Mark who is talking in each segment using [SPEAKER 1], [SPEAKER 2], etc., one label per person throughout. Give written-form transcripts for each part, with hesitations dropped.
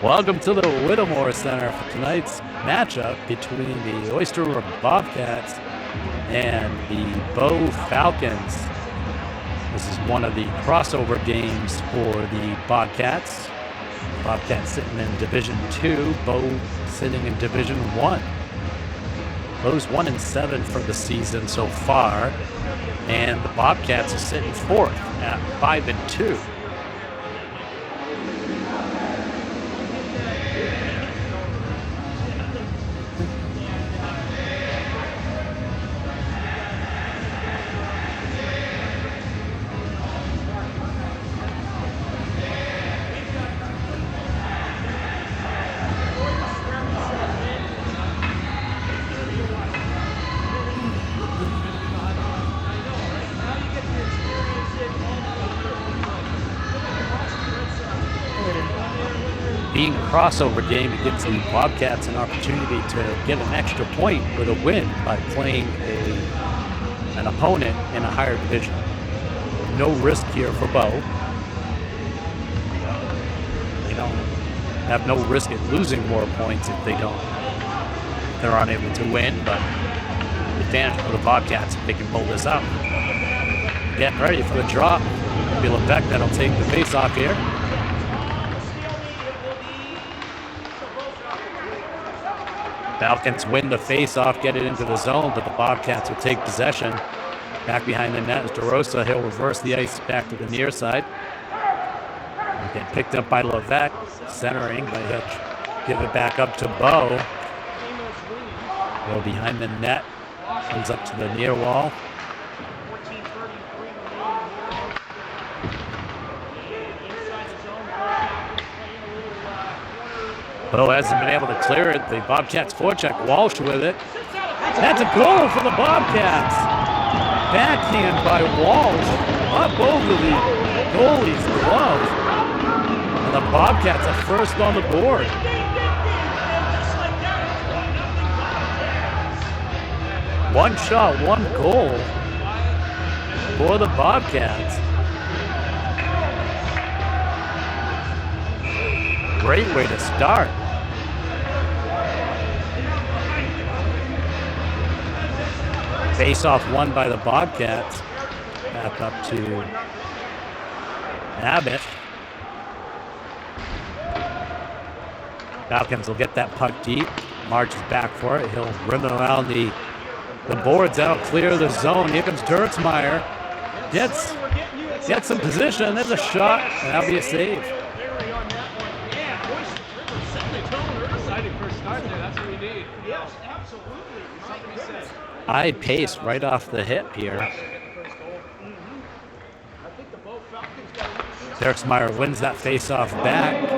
[SPEAKER 1] Welcome to the Whittemore Center for tonight's matchup between the Oyster Bobcats and the Bow Falcons. This is one of the crossover games for the Bobcats. Bobcats sitting in Division 2, Bow sitting in Division 1. Bow's 1-7 for the season so far, and the Bobcats are sitting fourth at 5-2. Being a crossover game, it gives the Bobcats an opportunity to get an extra point with a win by playing an opponent in a higher division. No risk here for Bow. They don't have no risk at losing more points if they're unable to win, but advantage for the Bobcats if they can pull this out. Getting ready for the drop. It'll be Levesque that'll take the face-off here. Falcons win the face-off, get it into the zone, but the Bobcats will take possession. Back behind the net is DeRosa. He'll reverse the ice back to the near side. Get picked up by Levesque, centering, but he'll give it back up to Bow. Go behind the net, comes up to the near wall. Bow hasn't been able to clear it. The Bobcats forecheck. Walsh with it. That's a goal for the Bobcats. Backhand by Walsh. Up over the goalie's glove. And the Bobcats are first on the board. One shot, one goal for the Bobcats. Great way to start. Face-off won by the Bobcats. Back up to Abbott. Falcons will get that puck deep. Marches back for it. He'll rim it around the boards out, clear the zone. Here comes Dirksmeyer. Gets some position. There's a shot. And that'll be a save. High pace right off the hip here. Dirksmeyer wins that face-off back.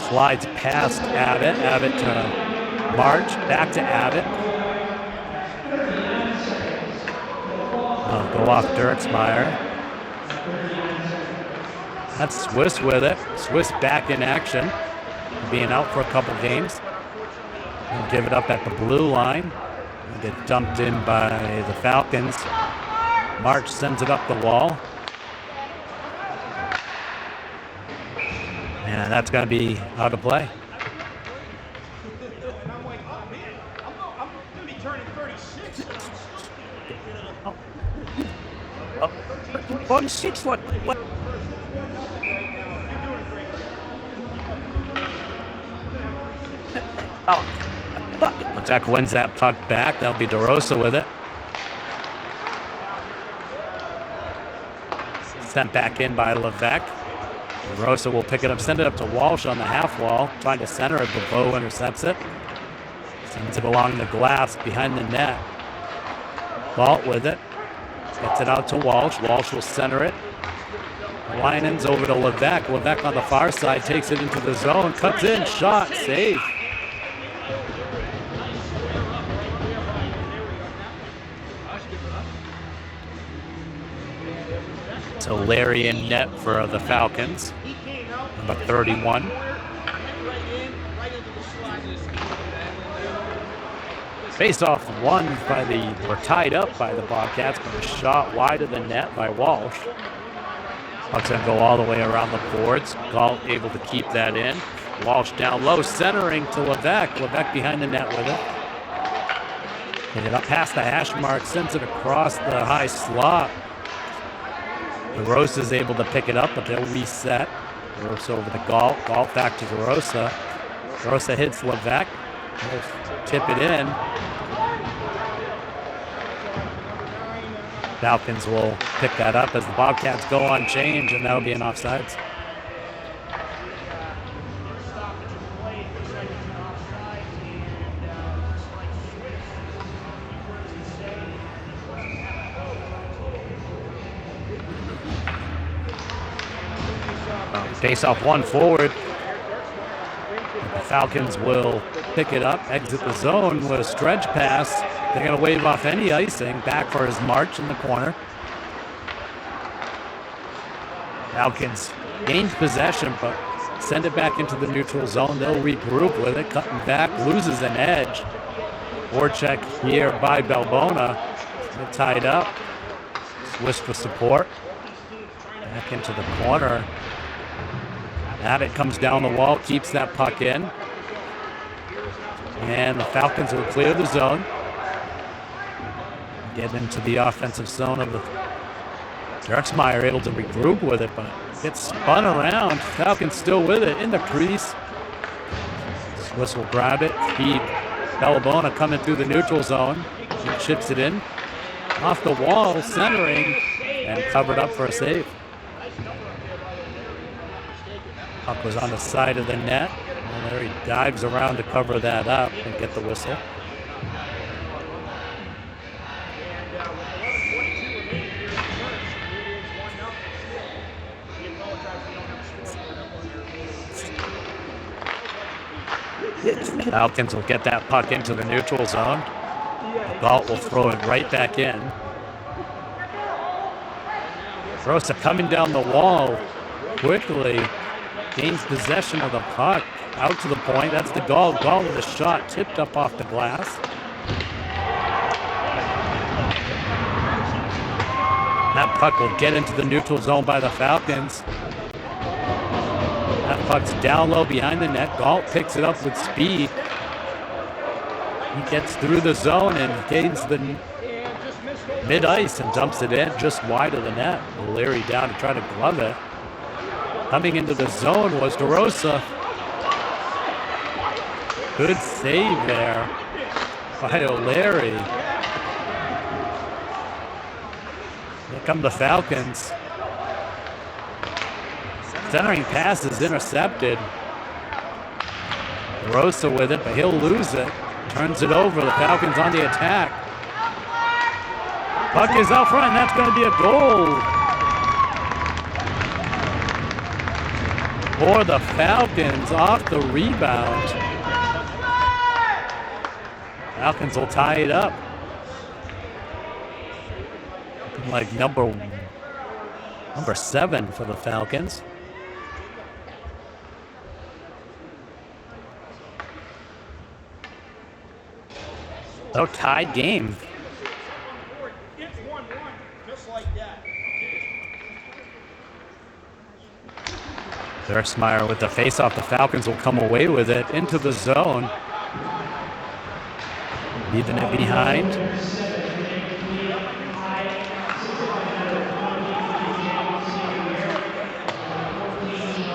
[SPEAKER 1] Slides past Abbott. Abbott to March. Back to Abbott. Go off Dirksmeyer. That's Swiss with it. Swiss back in action. Being out for a couple games. And give it up at the blue line. And get dumped in by the Falcons. March sends it up the wall. And that's going to be out of play. Oh, 6 foot. What? Levesque wins that puck back. That'll be DeRosa with it. Sent back in by Levesque. DeRosa will pick it up, send it up to Walsh on the half wall, trying to center it, but Bo intercepts it. Sends it along the glass behind the net. Galt with it. Gets it out to Walsh. Walsh will center it. Winans over to Levesque. Levesque on the far side takes it into the zone, cuts in, shot, save. So Larry in net for the Falcons, number 31. Faced off won by or tied up by the Bobcats, but a shot wide of the net by Walsh. Puck's gonna go all the way around the boards. Galt able to keep that in. Walsh down low, centering to Levesque. Levesque behind the net with it. Get it up past the hash mark, sends it across the high slot. DeRosa is able to pick it up, but they'll reset. DeRosa over to Galt. Galt back to DeRosa. DeRosa hits Levesque. They'll tip it in. Falcons will pick that up as the Bobcats go on change, and that'll be an offsides. Face off one forward. The Falcons will pick it up, exit the zone with a stretch pass. They're going to wave off any icing. Back for his march in the corner. Falcons gains possession, but send it back into the neutral zone. They'll regroup with it. Cutting back, loses an edge. Forecheck here by Balbona. They're tied up. Swiss for support. Back into the corner. Abbott comes down the wall, keeps that puck in. And the Falcons will clear the zone. Get into the offensive zone of the Dirksmeyer, able to regroup with it, but gets spun around. Falcons still with it in the crease. Swiss will grab it. Keep Balbona coming through the neutral zone. He chips it in. Off the wall, centering, and covered up for a save. Puck was on the side of the net. And there he dives around to cover that up and get the whistle. Falcons will get that puck into the neutral zone. Galt will throw it right back in. Rosa coming down the wall quickly. Gains possession of the puck. Out to the point. That's the goal. Galt with a shot tipped up off the glass. That puck will get into the neutral zone by the Falcons. That puck's down low behind the net. Galt picks it up with speed. He gets through the zone and gains the mid-ice and dumps it in just wide of the net. O'Leary down to try to glove it. Coming into the zone was DeRosa. Good save there by O'Leary. Here come the Falcons. Centering pass is intercepted. Rosa with it, but he'll lose it. Turns it over. The Falcons on the attack. Puck is out front, and that's going to be a goal for the Falcons off the rebound. Falcons will tie it up. Like number 7 for the Falcons. So tied game. Dirksmeyer with the face-off. The Falcons will come away with it into the zone. Leaving it behind.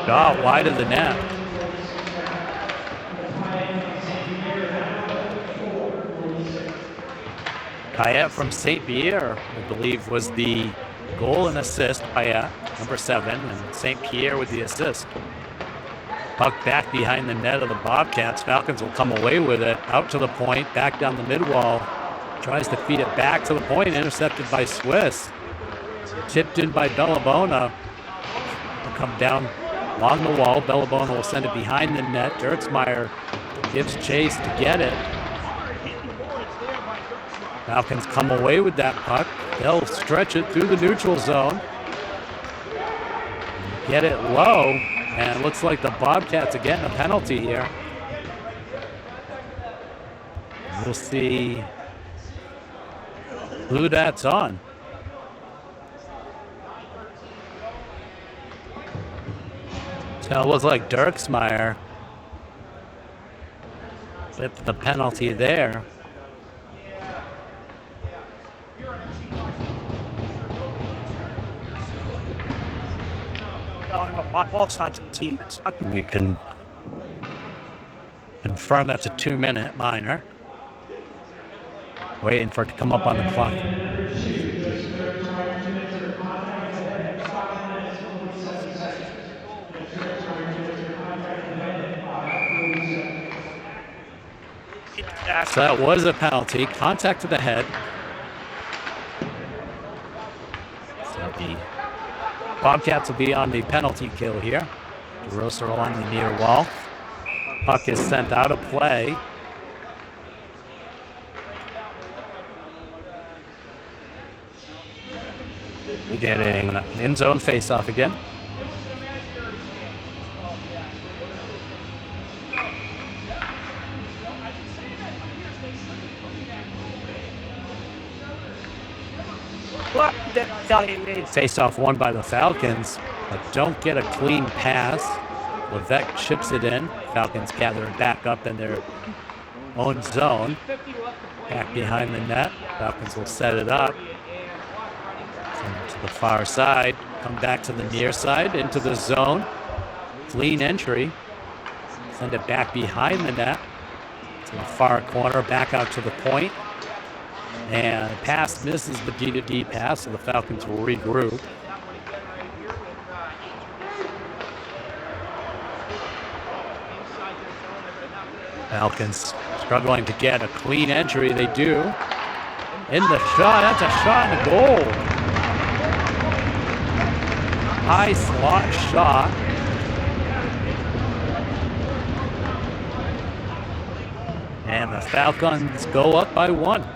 [SPEAKER 1] Shot wide of the net. Payette from St. Pierre, I believe, was the goal and assist. Payette, number 7, and St. Pierre with the assist. Puck back behind the net of the Bobcats. Falcons will come away with it. Out to the point, back down the mid-wall. Tries to feed it back to the point, intercepted by Swiss. Tipped in by Bellabona. Will come down along the wall. Bellabona will send it behind the net. Dirksmeyer gives chase to get it. Falcons come away with that puck. They'll stretch it through the neutral zone. Get it low. And it looks like the Bobcats are getting a penalty here. We'll see who that's on. So it looks like Dirksmeyer with the penalty there. We can confirm that's a 2-minute minor. Waiting for it to come up on the clock. So that was a penalty. Contact to the head. So the Bobcats will be on the penalty kill here. DeRosa along the near wall. Puck is sent out of play. Getting an end zone face-off again. Face-off won by the Falcons, but don't get a clean pass. Levesque chips it in. Falcons gather it back up in their own zone. Back behind the net. Falcons will set it up. Send it to the far side. Come back to the near side, into the zone. Clean entry. Send it back behind the net. To the far corner, back out to the point. And pass misses the D-to-D pass, so the Falcons will regroup. Falcons struggling to get a clean entry. They do. In the shot. That's a shot and a goal. High slot shot. And the Falcons go up by 1.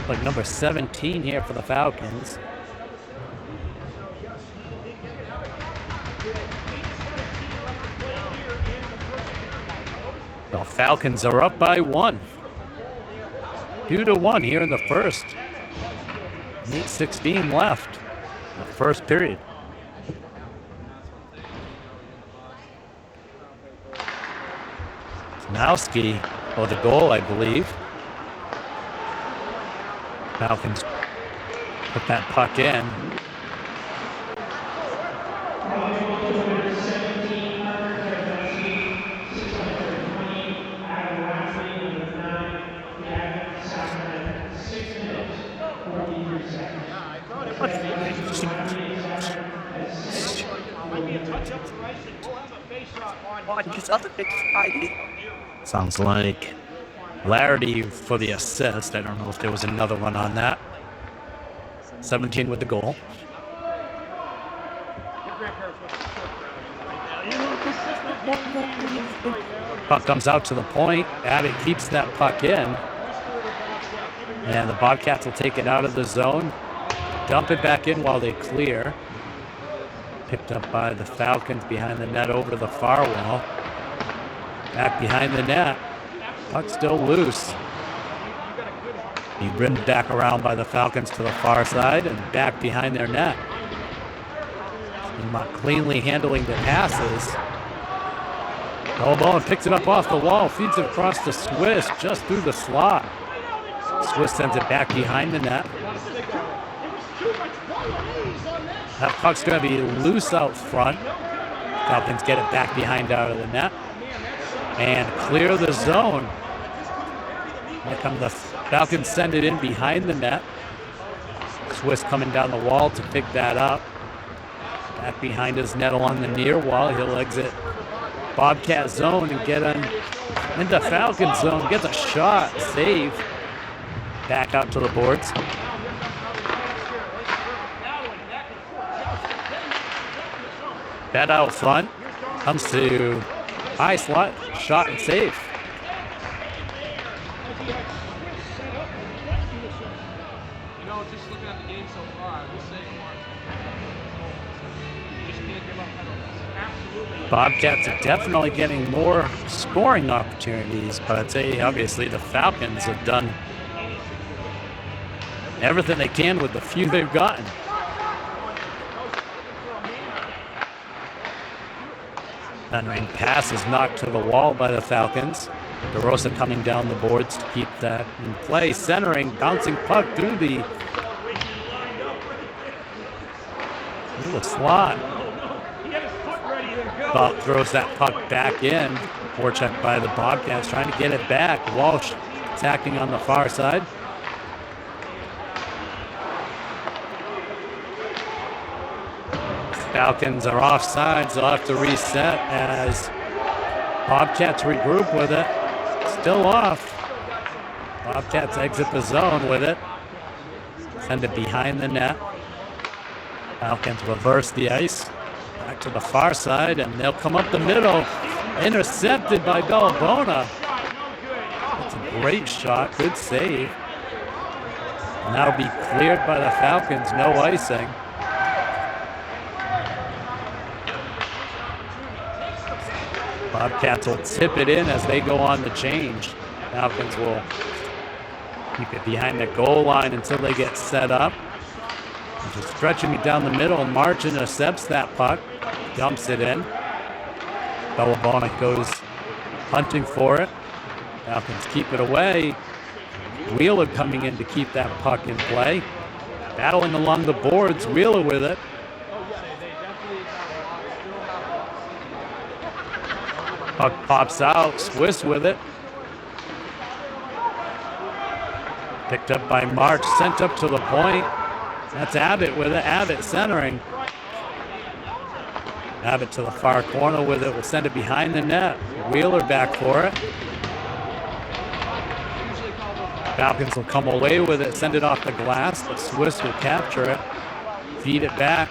[SPEAKER 1] Like number 17 here for the Falcons. The Falcons are up by 1. 2-1 here in the first. 8:16 left. The first period. Znowski, the goal, I believe. Falcons put that puck in. Sounds like Larry for the assist. I don't know if there was another one on that. 17 with the goal. Puck comes out to the point. Abbott keeps that puck in. And the Bobcats will take it out of the zone. Dump it back in while they clear. Picked up by the Falcons behind the net over to the far wall. Back behind the net. Puck still loose. He rimmed back around by the Falcons to the far side and back behind their net. Not cleanly handling the passes. Ball picks it up off the wall, feeds it across to Swiss just through the slot. Swiss sends it back behind the net. That puck's going to be loose out front. Falcons get it back behind out of the net and clear the zone. Here come the Falcons, send it in behind the net. Swiss coming down the wall to pick that up. Back behind his net along the near wall. He'll exit Bobcat zone and get into Falcon zone. Gets a shot, save. Back out to the boards. Bet out front. Comes to high slot, shot and save.
[SPEAKER 2] Just looking at the game so far, we'll say just can't give up penalties. Absolutely.
[SPEAKER 1] Bobcats are definitely getting more scoring opportunities, but I'd say obviously the Falcons have done everything they can with the few they've gotten. Thundering pass is knocked to the wall by the Falcons. DeRosa coming down the boards to keep that in play. Centering, bouncing puck through the slot. Bob throws that puck back in. Forecheck by the Bobcats, trying to get it back. Walsh attacking on the far side. Falcons are offside, so they'll have to reset as Bobcats regroup with it. Still off. Bobcats exit the zone with it. Send it behind the net. Falcons reverse the ice. Back to the far side, and they'll come up the middle. Intercepted by Bellabona. That's a great shot. Good save. And that'll be cleared by the Falcons. No icing. Bobcats will tip it in as they go on the change. Falcons will keep it behind the goal line until they get set up. Just stretching it down the middle. March intercepts that puck, dumps it in. Bellabona goes hunting for it. Falcons keep it away. Wheeler coming in to keep that puck in play. Battling along the boards, Wheeler with it. Puck pops out, Swiss with it. Picked up by March, sent up to the point. That's Abbott with it. Abbott centering. Abbott to the far corner with it. We'll send it behind the net. Wheeler back for it. Falcons will come away with it, send it off the glass, but Swiss will capture it. Feed it back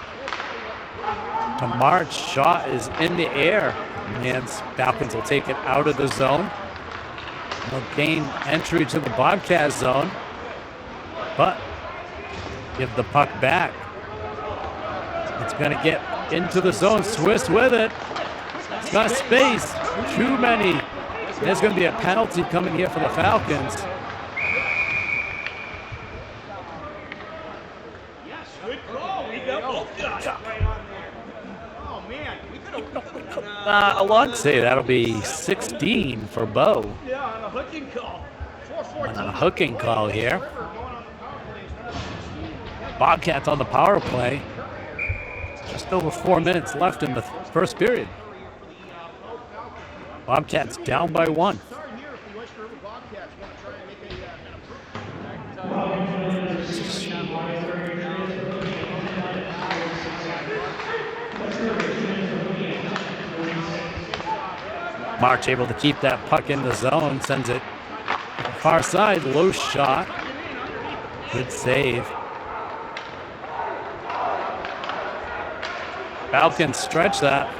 [SPEAKER 1] to March. Shot is in the air. And Falcons will take it out of the zone. They'll gain entry to the Bobcat zone, but give the puck back. It's going to get into the zone. Swiss with it. It's got space. Too many. There's going to be a penalty coming here for the Falcons.
[SPEAKER 2] Yes, good call. We got both guys. Oh, man. We could have...
[SPEAKER 1] I'd say that'll be 16 for Bo.
[SPEAKER 2] Yeah, on a hooking call.
[SPEAKER 1] On a hooking call here. Bobcats on the power play. Just over 4 minutes left in the first period. Bobcats down by 1. March able to keep that puck in the zone, sends it to the far side, low shot. Good save. Falcons stretch that,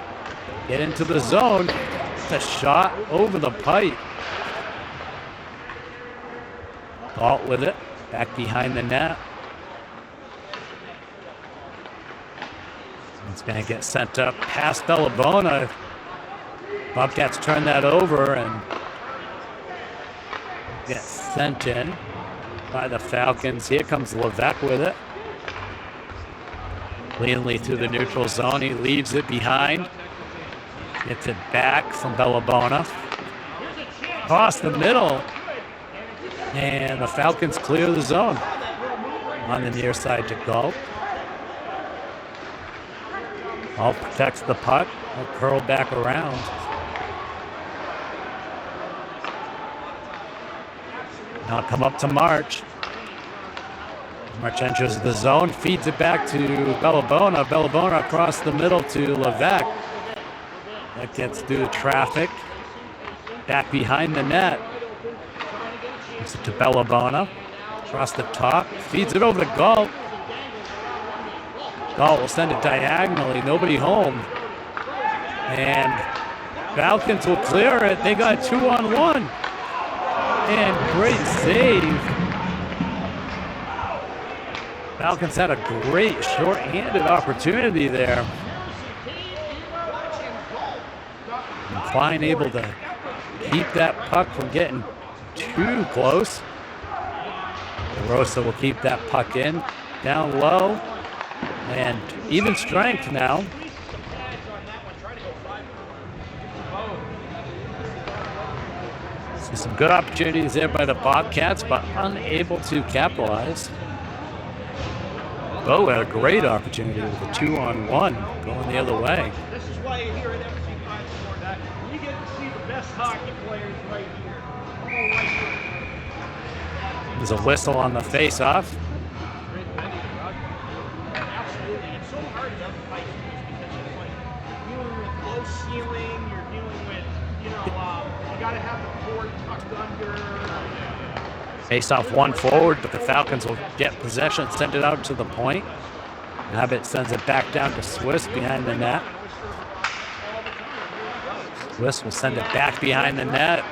[SPEAKER 1] get into the zone. It's a shot over the pipe. Galt with it, back behind the net. It's going to get sent up past Bellabona. Bobcats turn that over and get sent in by the Falcons. Here comes Levesque with it. Cleanly through the neutral zone. He leaves it behind. Gets it back from Bellabona. Across the middle. And the Falcons clear the zone. On the near side to Galt. Galt protects the puck. Will curl back around. Now come up to March. March enters the zone, feeds it back to Bellabona. Bellabona across the middle to Levesque. That gets through the traffic. Back behind the net. Gives it to Bellabona. Across the top. Feeds it over to Galt. Galt will send it diagonally. Nobody home. And Falcons will clear it. They got 2-on-1. And great save. Falcons had a great short-handed opportunity there. And Klein able to keep that puck from getting too close. Rosa will keep that puck in, down low, and even strength now. See some good opportunities there by the Bobcats, but unable to capitalize. Bo had a great opportunity with a 2-on-1 going the other way.
[SPEAKER 2] This is why you hear at FC 5 that you get to see the best hockey players right here. Oh, right here.
[SPEAKER 1] There's a whistle on the face-off.
[SPEAKER 2] Absolutely. It's so hard to fight because it's like dealing with low ceiling, you're dealing with, you got to have the board tucked under.
[SPEAKER 1] Face-off one forward, but the Falcons will get possession, send it out to the point. Abbott sends it back down to Swiss behind the net. Swiss will send it back behind the net.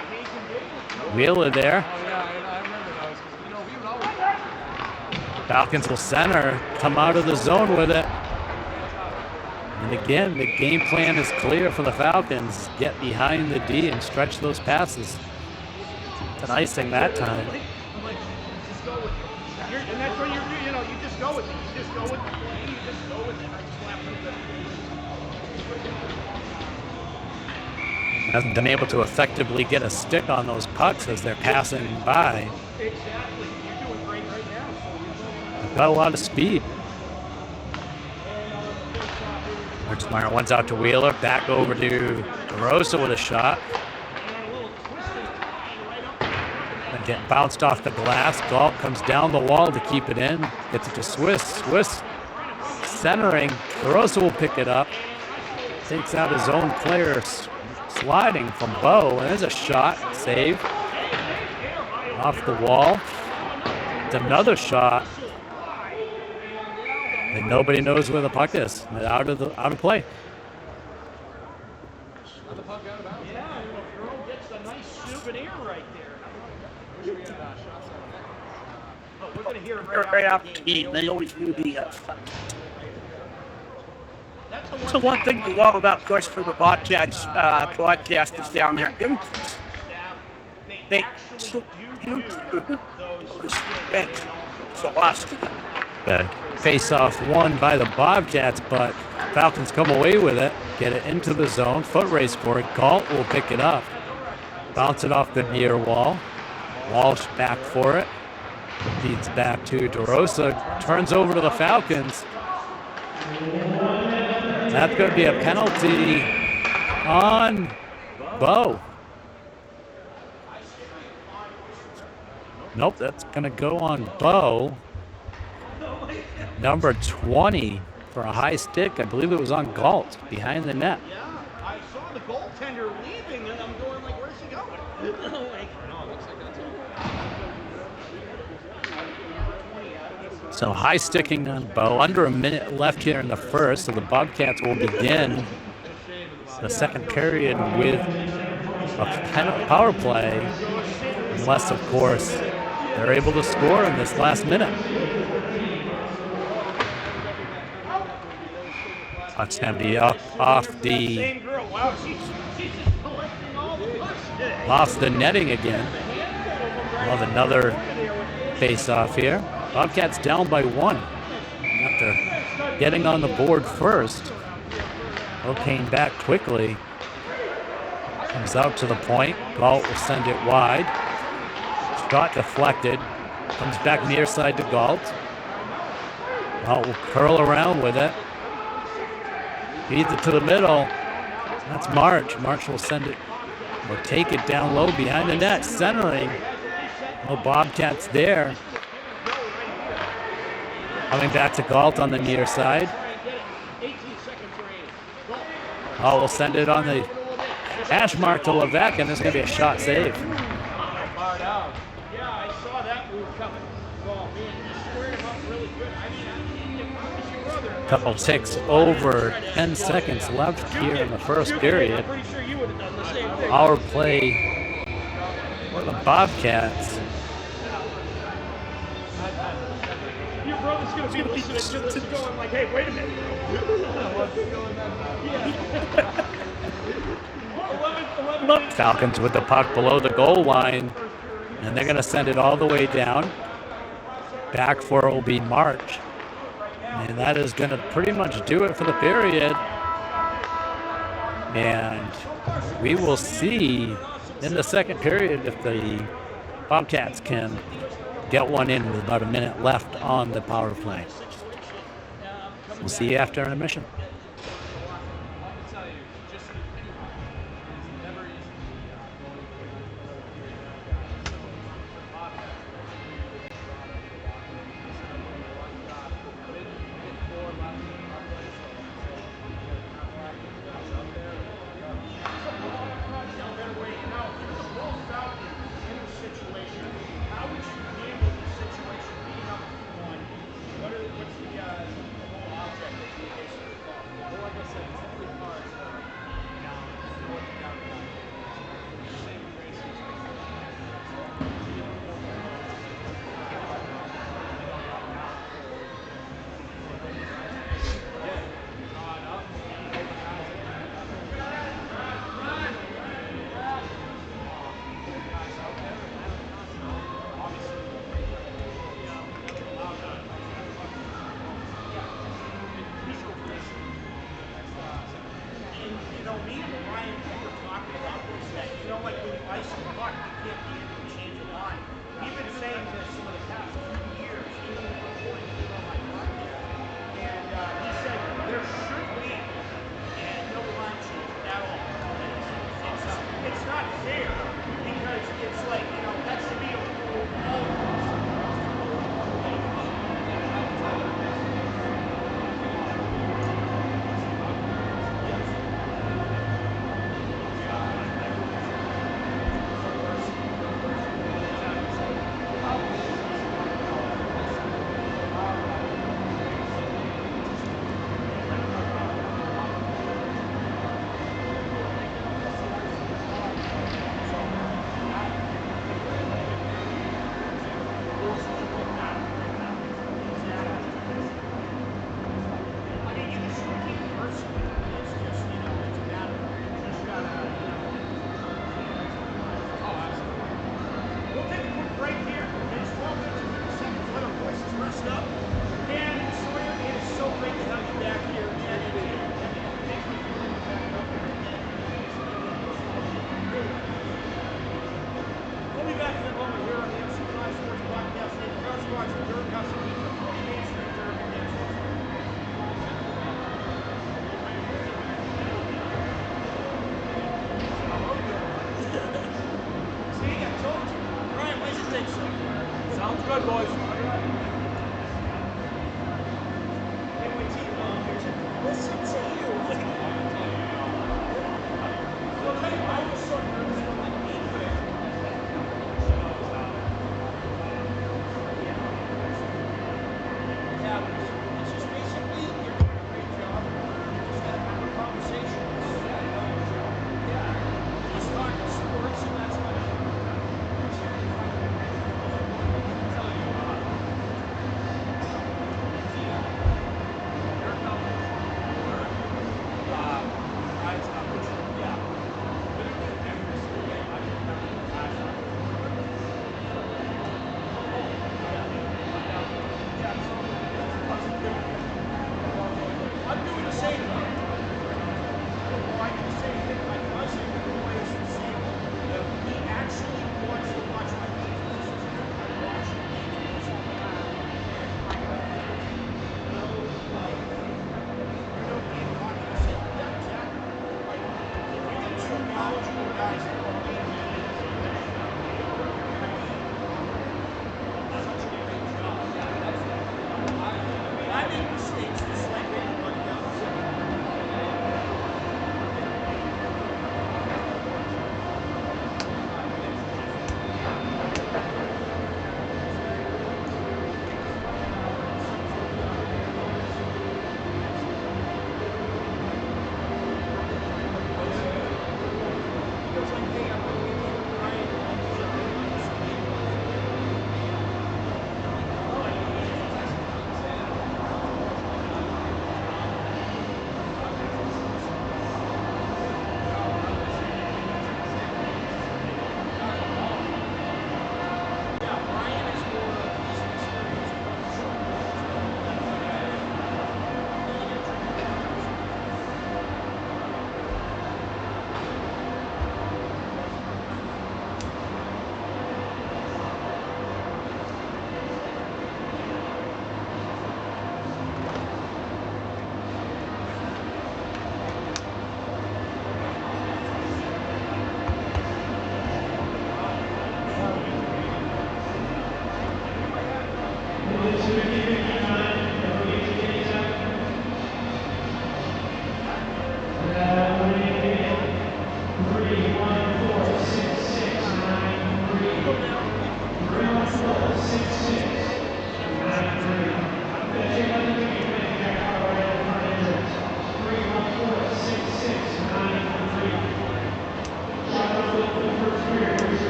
[SPEAKER 1] Wheeler there. Falcons will center, come out of the zone with it. And again, the game plan is clear for the Falcons. Get behind the D and stretch those passes. It's an icing that time.
[SPEAKER 2] And that's when you just go with it. You just go with the play. You just go with it. I just laughed at it.
[SPEAKER 1] Hasn't been able to effectively get a stick on those pucks as they're passing by.
[SPEAKER 2] Exactly. You're doing great right now.
[SPEAKER 1] They've got a lot of speed. Marchmeyer one's out to Wheeler. Back over to DeRosa with a shot. And get bounced off the glass. Galt comes down the wall to keep it in. Gets it to Swiss. Swiss centering. DeRosa will pick it up. Takes out his own player sliding from Bo. And there's a shot. Save. Off the wall. It's another shot. And nobody knows where the puck is. Out of play.
[SPEAKER 2] Yeah, Earl gets a nice souvenir right there. We're going to hear him
[SPEAKER 3] right after the game. They always do the That's the one thing we love about, of course, for the broadcasters down there. They respect philosophy.
[SPEAKER 1] Face-off won by the Bobcats, but Falcons come away with it, get it into the zone, foot race for it. Galt will pick it up, bounce it off the near wall. Walsh back for it, feeds back to DeRosa, turns over to the Falcons. That's going to be a penalty on Bo. Nope, that's going to go on Bo. Number 20 for a high stick. I believe it was on Galt behind the net.
[SPEAKER 2] Yeah, I saw the goaltender leaving, and I'm going,
[SPEAKER 1] So high sticking on Bo. Under a minute left here in the first, so the Bobcats will begin the second period with a power play, unless, of course, they're able to score in this last minute. That's going to be off the netting again. We'll have another face-off here. Bobcats down by 1 after getting on the board first. Bo came back quickly. Comes out to the point. Galt will send it wide. Shot deflected. Comes back near side to Galt. Galt will curl around with it. Feeds it to the middle. That's March. March will send it or take it down low behind the net. Centering. No Bobcats there. Coming back to Galt on the near side. We'll send it on the hash mark to Levesque, and there's going to be a shot save.
[SPEAKER 2] Yeah, I saw that move coming. Oh, man, he squared him up really good. I mean, it's your brother.
[SPEAKER 1] Couple ticks over 10 seconds left here in the first period.
[SPEAKER 2] Pretty sure you would have done the same thing.
[SPEAKER 1] Power play for the Bobcats.
[SPEAKER 2] Your brother's going to be listening to this going like, hey, wait a minute.
[SPEAKER 1] Falcons with the puck below the goal line, and they're going to send it all the way down. Back for it will be March. And that is going to pretty much do it for the period. And we will see in the second period if the Bobcats can get one in with about a minute left on the power play. We'll see you after intermission.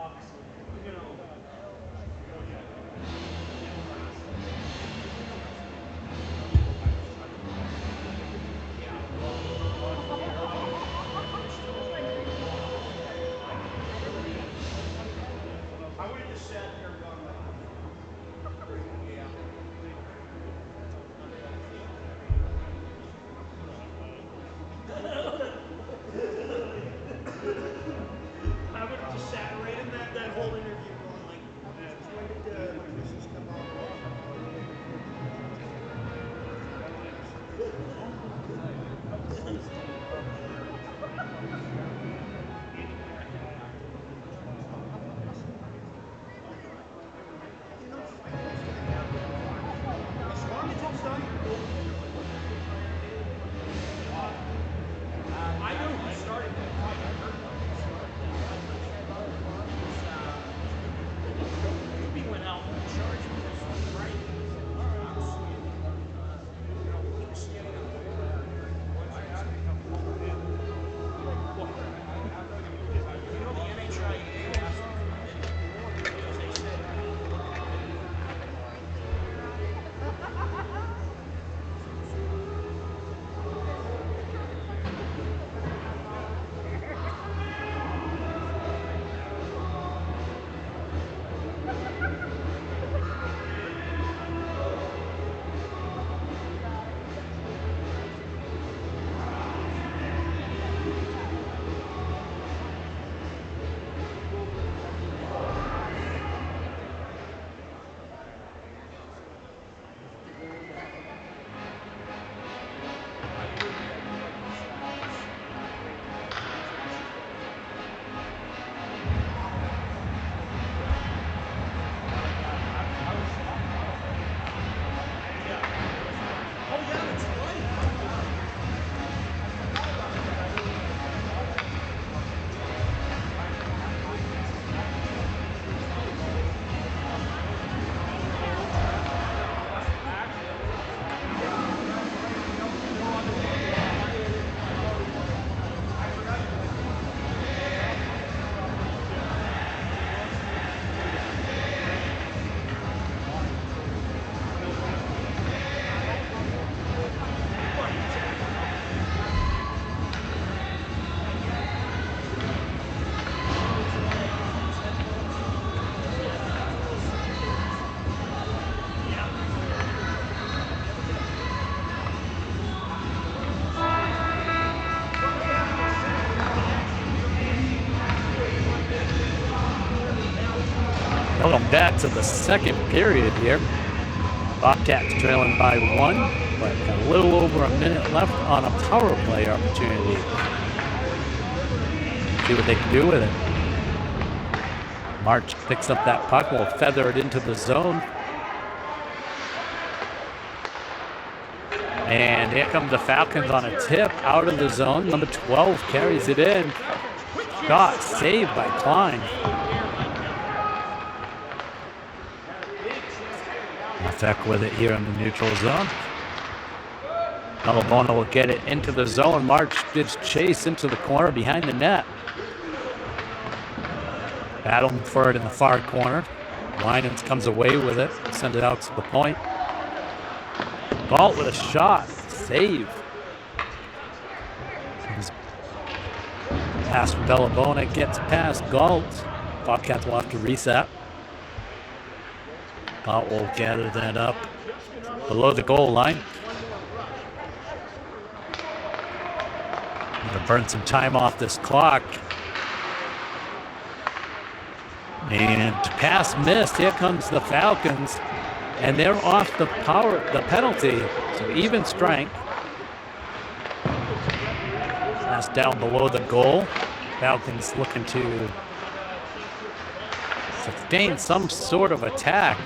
[SPEAKER 2] I would have just sat there and gone like, yeah. I would have just sat right in that whole interview going like, when did Christmas come out? As long as it's done, I know who started that fight. I heard he went out and charged because he was right. He was standing up there. You know, the NHIA asked him because they said,
[SPEAKER 1] Welcome back to the second period here. Bobcats trailing by 1, but a little over a minute left on a power play opportunity. See what they can do with it. March picks up that puck, will feather it into the zone. And here come the Falcons on a tip out of the zone. Number 12 carries it in. Shot saved by Klein. Effect with it here in the neutral zone. Alabona will get it into the zone. March gives chase into the corner behind the net. Battling for it in the far corner. Winans comes away with it. Send it out to the point. Galt with a shot. Save. Pass from Bellabona gets past Galt. Bobcats will have to reset. Galt will gather that up below the goal line. Going to burn some time off this clock. And pass missed. Here comes the Falcons. And they're off the penalty. So even strength. Pass down below the goal. Falcons looking to sustain some sort of attack.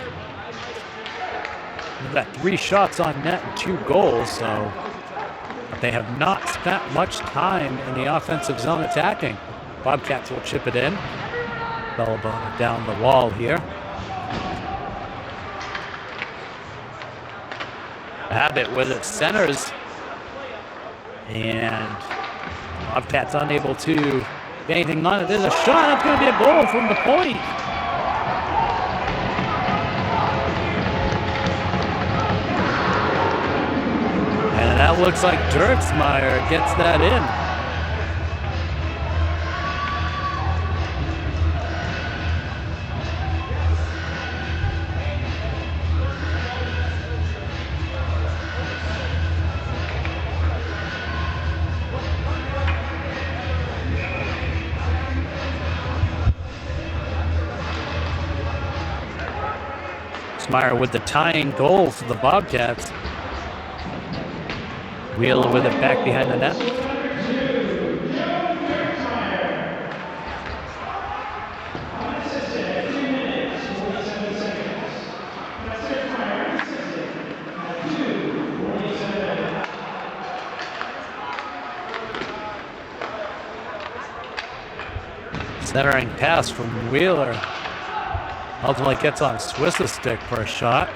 [SPEAKER 1] They've got 3 shots on net and 2 goals, so they have not spent much time in the offensive zone attacking. Bobcats will chip it in. Bellabona down the wall here. Abbott with it centers. And Bobcats unable to Banging on it. There's a shot. It's going to be a goal from the point. And that looks like Dirksmeyer gets that in. Meyer with the tying goal for the Bobcats. Wheeler with it back behind the net. Centering pass from Wheeler. Ultimately gets on Swiss's stick for a shot.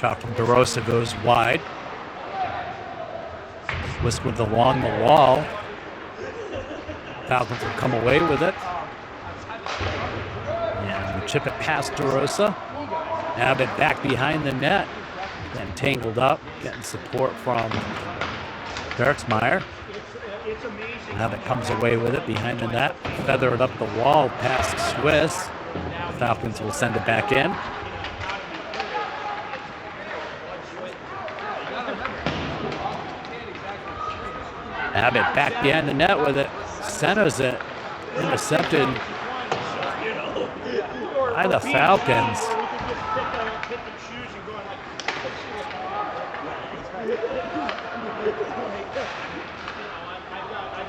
[SPEAKER 1] Shot from DeRosa goes wide. Swiss with along the wall. Falcons will come away with it. And we chip it past DeRosa. Abbott back behind the net. Then tangled up, getting support from Dirksmeyer. Abbott comes away with it behind the net. Feather it up the wall past Swiss. Falcons will send it back in. Abbott back behind the net with it. Centers it. Intercepted by the Falcons.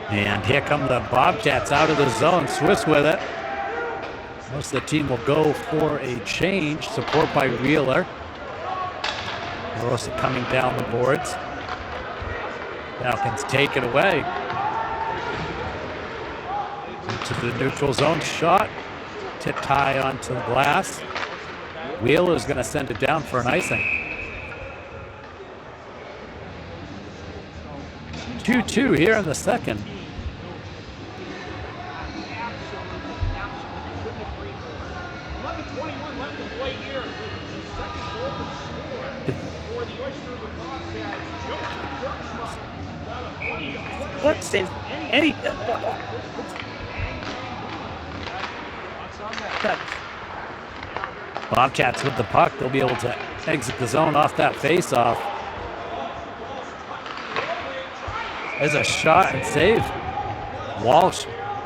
[SPEAKER 1] And here come the Bobcats out of the zone. Swiss with it. Most of the team will go for a change. Support by Wheeler. Rosa coming down the boards. Falcons take it away. Into the neutral zone shot. Tipped high onto the glass. Wheeler's going to send it down for an icing. 2-2 here in the second.
[SPEAKER 3] What's in any?
[SPEAKER 1] Bobcats with the puck. They'll be able to exit the zone off that face-off. There's a shot and save. Walsh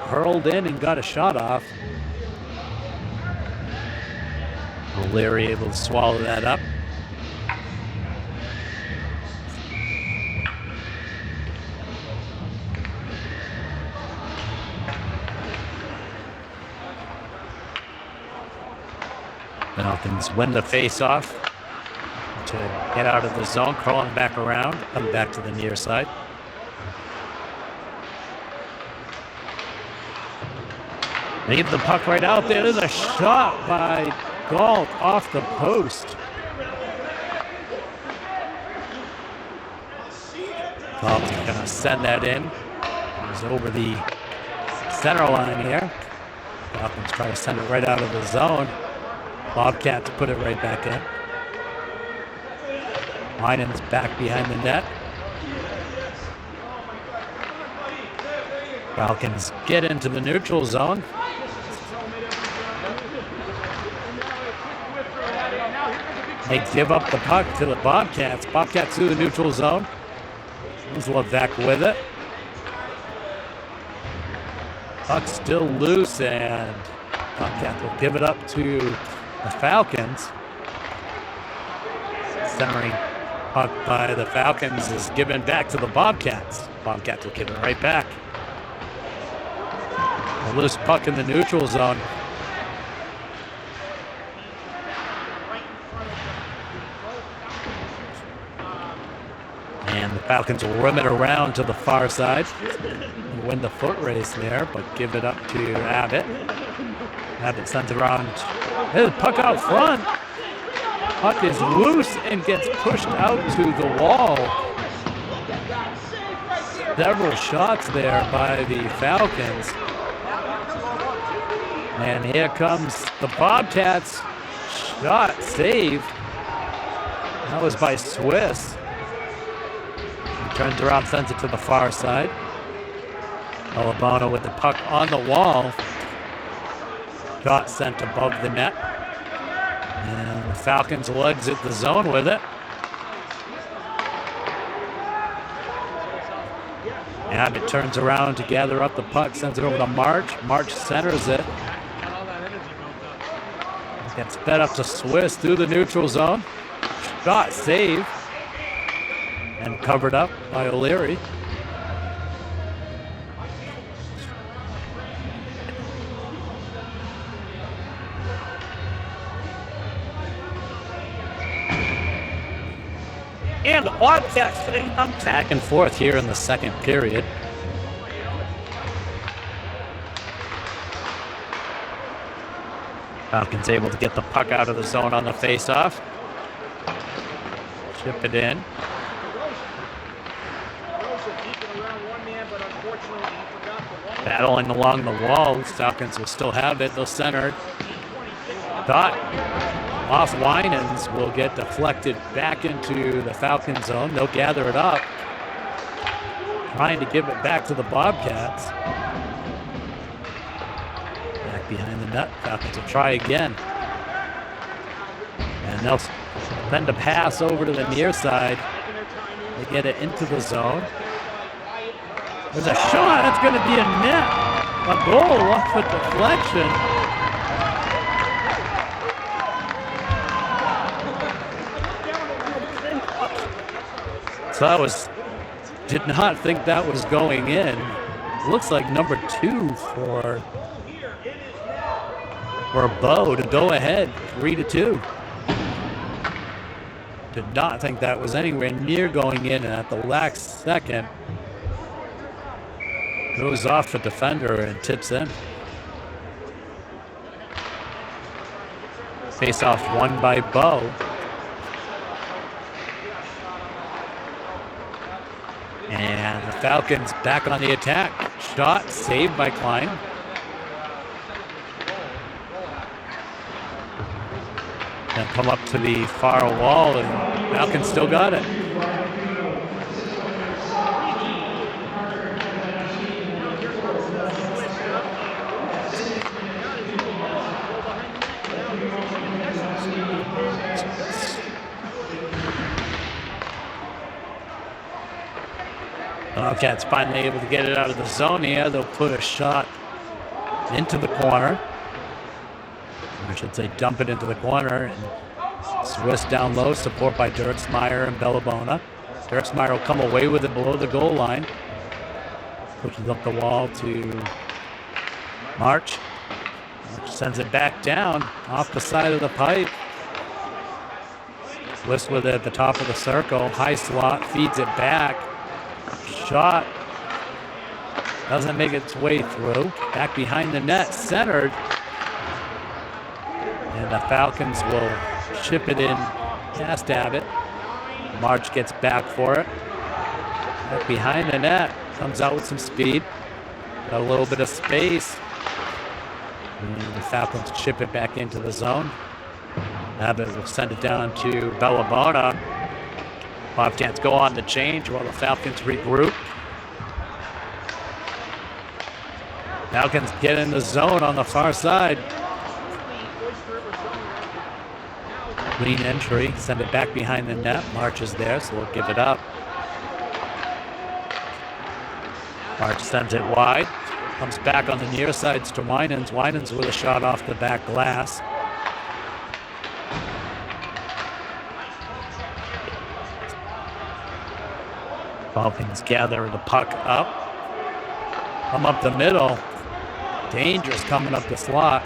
[SPEAKER 1] hurled in and got a shot off. O'Leary able to swallow that up. Falcons win the face-off to get out of the zone, crawling back around, coming back to the near side. They get the puck right out there. There's a shot by Galt off the post. Galt's going to send that in. It's over the center line here. Falcons try to send it right out of the zone. Bobcats put it right back in. Winans back behind the net. Falcons get into the neutral zone. They give up the puck to the Bobcats. Bobcats through the neutral zone. Levesque with it. Puck still loose, and Bobcats will give it up to the Falcons. Centering puck by the Falcons is given back to the Bobcats. Bobcats will give it right back. A loose puck in the neutral zone. And the Falcons will rim it around to the far side. Win the foot race there, but give it up to Abbott. Abbott sends it around. There's a puck out front. Puck is loose and gets pushed out to the wall. several shots there by the Falcons. And here comes the Bobcats. Shot saved. That was by Swiss. He turns around, sends it to the far side. Alabama with the puck on the wall. Shot sent above the net. And the Falcons will exit the zone with it. Abbott turns around to gather up the puck, sends it over to March. March centers it. Gets fed up to Swiss through the neutral zone. Shot save. And covered up by O'Leary.
[SPEAKER 3] And the Bobcats come
[SPEAKER 1] Back and forth here in the second period. Falcons able to get the puck out of the zone on the faceoff. Chip it in. Battling along the wall. Falcons will still have it. They'll center. Dot off Winans will get deflected back into the Falcon zone. They'll gather it up. Trying to give it back to the Bobcats. Back behind the net. Falcons will try again. And they'll send a pass over to the near side. They get it into the zone. There's a shot. It's going to be a net. A goal off a deflection. So did not think that was going in. Looks like number 2 for Bo to go ahead 3-2. Did not think that was anywhere near going in, and at the last second goes off the defender and tips in. Face off won by Bo. And the Falcons back on the attack. Shot saved by Klein. And come up to the far wall, and Falcons still got it. Bobcats finally able to get it out of the zone here. They'll put a shot into the corner. I should say dump it into the corner. And Swiss down low, support by Dirksmeyer and Bellabona. Dirksmeyer will come away with it below the goal line. Pushes up the wall to March. March sends it back down off the side of the pipe. Swiss with it at the top of the circle. High slot, feeds it back. Shot doesn't make its way through. Back behind the net, centered. And the Falcons will chip it in past Abbott. March gets back for it. Back behind the net, comes out with some speed. Got a little bit of space. And the Falcons chip it back into the zone. Abbott will send it down to Bellabona. Bobcats go on the change while the Falcons regroup. Falcons get in the zone on the far side. Clean entry, send it back behind the net. March is there, so we'll give it up. March sends it wide. Comes back on the near sides to Winans. Winans with a shot off the back glass. Falcons gather the puck up. Come up the middle. Dangerous coming up the slot.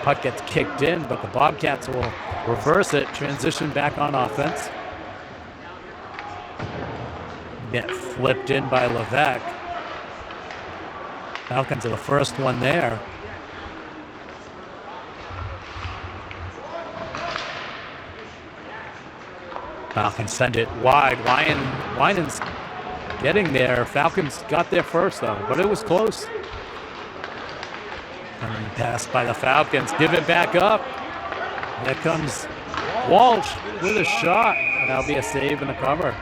[SPEAKER 1] Puck gets kicked in, but the Bobcats will reverse it, transition back on offense. Get flipped in by Levesque. Falcons are the first one there. Falcons send it wide. Winans getting there. Falcons got there first, though, but it was close. And pass by the Falcons. Give it back up. There comes Walsh with a shot. And that'll be a save and a cover.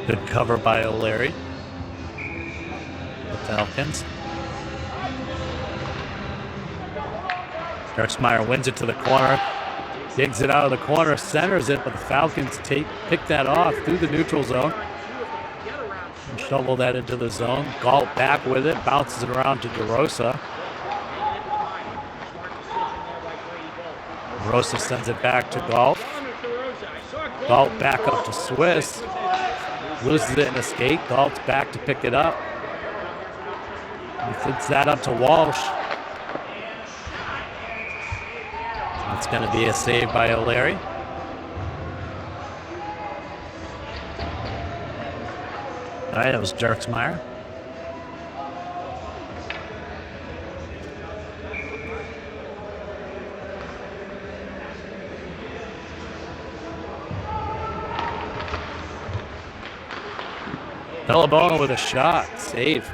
[SPEAKER 1] Good cover by O'Leary. The Falcons. Dirksmeyer wins it to the corner. Digs it out of the corner, centers it, but the Falcons pick that off through the neutral zone. And shovel that into the zone. Galt back with it, bounces it around to DeRosa. DeRosa sends it back to Galt. Galt back up to Swiss. Loses it in a skate. Galt's back to pick it up. He flips that up to Walsh. It's going to be a save by O'Leary. All right, that was Dirksmeyer. Bellabona with a shot. Save.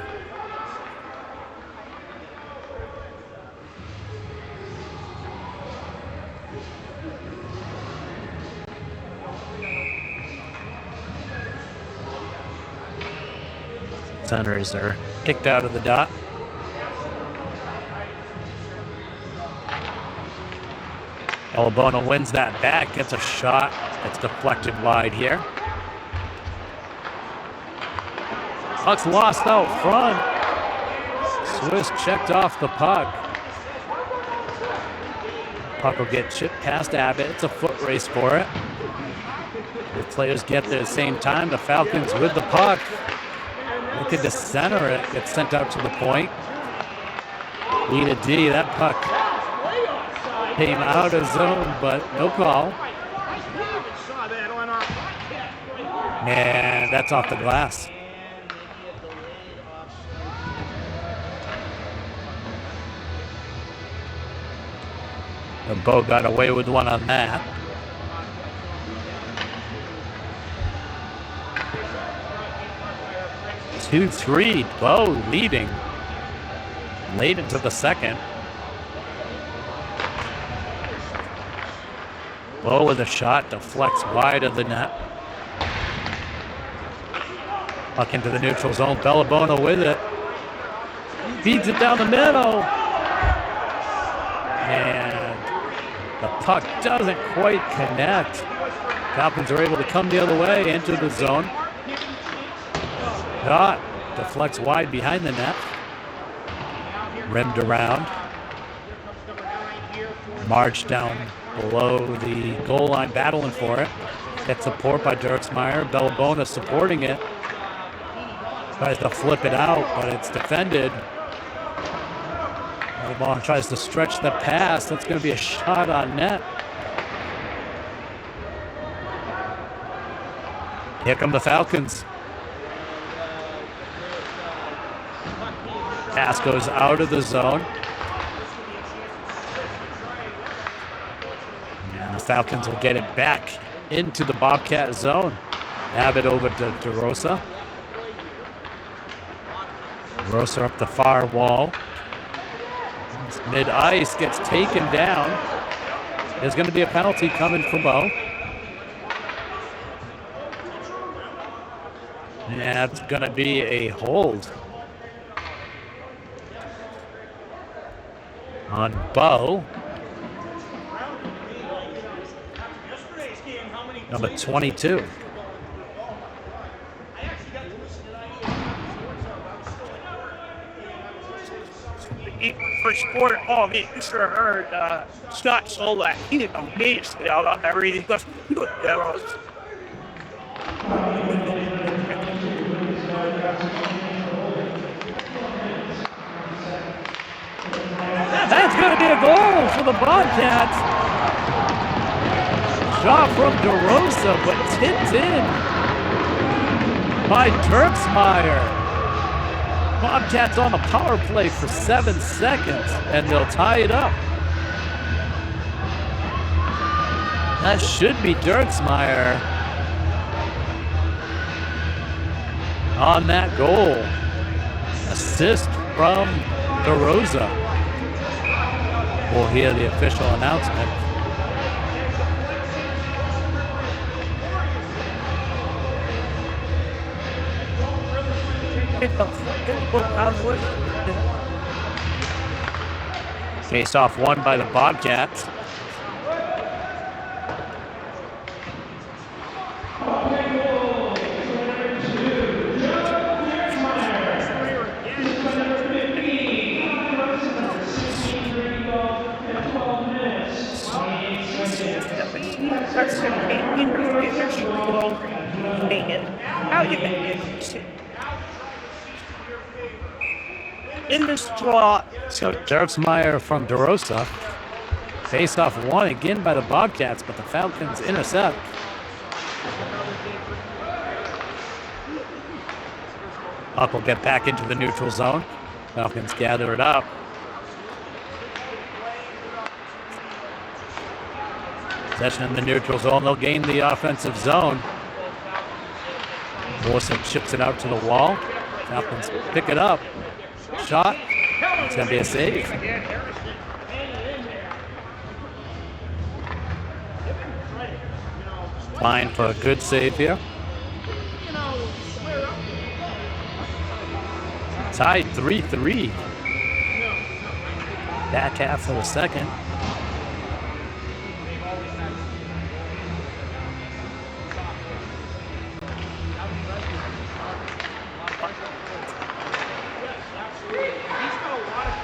[SPEAKER 1] Centers are kicked out of the dot. Bellabona wins that back, gets a shot. It's deflected wide here. Puck's lost out front. Swiss checked off the puck. Puck will get chipped past Abbott. It's a foot race for it. The players get there at the same time. The Falcons with the puck. Looking to center it. Gets sent out to the point. E to D. That puck came out of zone, but no call. And that's off the glass. The Bo got away with one on that. Two, 3, Bo leading late into the second. Bo with a shot, deflects wide of the net. Puck into the neutral zone. Bellabona with it. Feeds it down the middle. And the puck doesn't quite connect. Falcons are able to come the other way, enter the zone. Shot deflects wide behind the net. Rimmed around. March down below the goal line, battling for it. Gets support by Dirksmeyer. Bellabona supporting it. Tries to flip it out, but it's defended. Bellabona tries to stretch the pass. That's going to be a shot on net. Here come the Falcons. Pass goes out of the zone. And the Falcons will get it back into the Bobcat zone. Abbott over to DeRosa. DeRosa up the far wall. Mid-ice gets taken down. There's going to be a penalty coming for Bo. Yeah, it's going to be a hold on Bo. Number 22.
[SPEAKER 3] For sport, you sure heard Scott Solak. He did amazing out on that reading. That's good.
[SPEAKER 1] That's going to be a goal for the Bobcats. Shot from DeRosa, but tipped in by Dirksmeyer. Bobcats on the power play for 7 seconds, and they'll tie it up. That should be Dirksmeyer on that goal. Assist from DeRosa. We'll hear the official announcement. Face off won by the Bobcats.
[SPEAKER 3] In this draw,
[SPEAKER 1] So Dirksmeyer from DeRosa. Face-off won again by the Bobcats, but the Falcons intercept. Puck will get back into the neutral zone. Falcons gather it up. Possession in the neutral zone. They'll gain the offensive zone. Wilson chips it out to the wall. Falcons pick it up. Shot. It's going to be a save. Fine for a good save here. Tied 3-3. Back half of the second.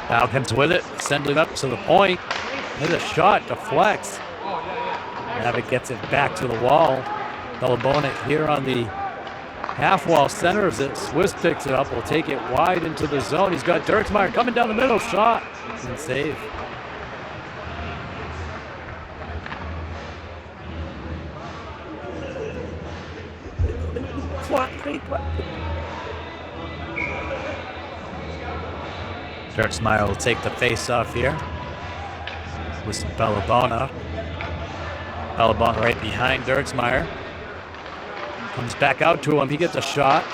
[SPEAKER 1] Falcons with it, send it up to the point. There's a shot, deflects. Abbott gets it back to the wall. Bellabona here on the half wall, centers it. Swiss picks it up, will take it wide into the zone. He's got Dirksmeyer coming down the middle, shot. And save. Dirksmeyer will take the face off here with Bellabona. Bellabona right behind Dirksmeyer. Comes back out to him. He gets a shot.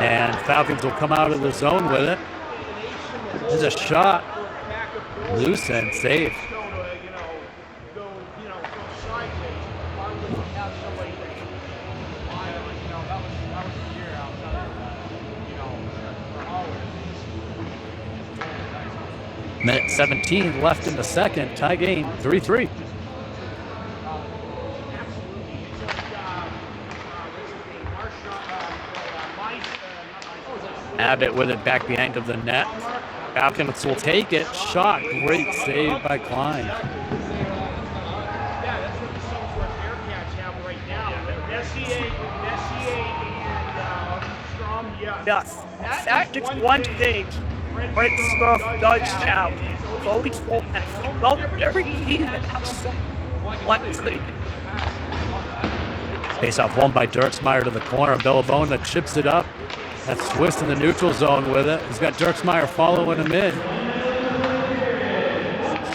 [SPEAKER 1] And Falcons will come out of the zone with it. There's a shot. Loose and safe. Minute 17 left in the second. Tie game, 3-3. Abbott with it back behind of the net. Falcons will take it. Shot. Great save by Klein.
[SPEAKER 2] Yeah, that's what the Southwest Bearcats have right now. Messier and Strom,
[SPEAKER 3] yes, that just one thing. Right stuff does count. Voting for well, every team that has one thing.
[SPEAKER 1] Face off won by Dirksmeyer to the corner. Bellabona chips it up. That's Swiss in the neutral zone with it. He's got Dirksmeyer following him in.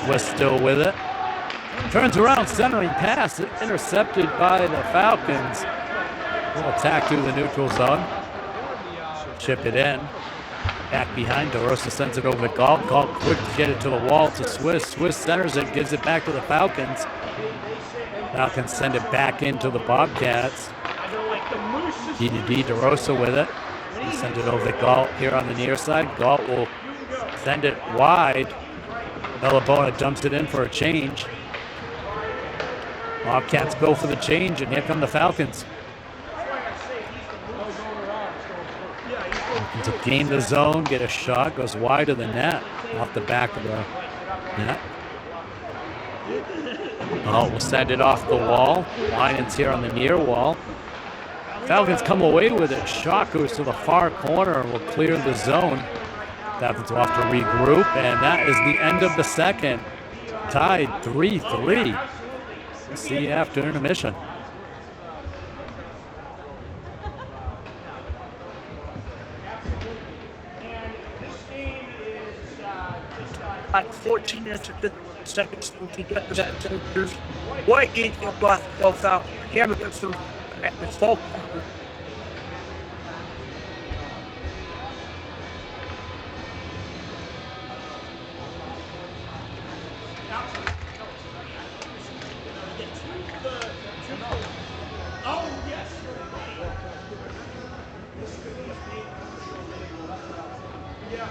[SPEAKER 1] Swiss still with it. Turns around, centering pass, intercepted by the Falcons. Little attack through the neutral zone. Chip it in. Back behind, DeRosa sends it over to Galt. Galt quick to get it to the wall to Swiss. Swiss centers it, gives it back to the Falcons. Falcons send it back into the Bobcats. D DeRosa with it. He sends it over to Galt here on the near side. Galt will send it wide. Bellabona dumps it in for a change. Bobcats go for the change, and here come the Falcons. To gain the zone, get a shot, goes wide of the net, off the back of the net. Oh, we'll send it off the wall. Linen's here on the near wall. Falcons come away with it. Shot goes to the far corner and will clear the zone. Falcons will have to regroup, and that is the end of the second. Tied 3-3. See you after intermission.
[SPEAKER 3] like 14 minutes or 15 seconds to get to that temperatures. What gate your butt goes out? Here goes through the folk.
[SPEAKER 2] Oh, yes. Yes.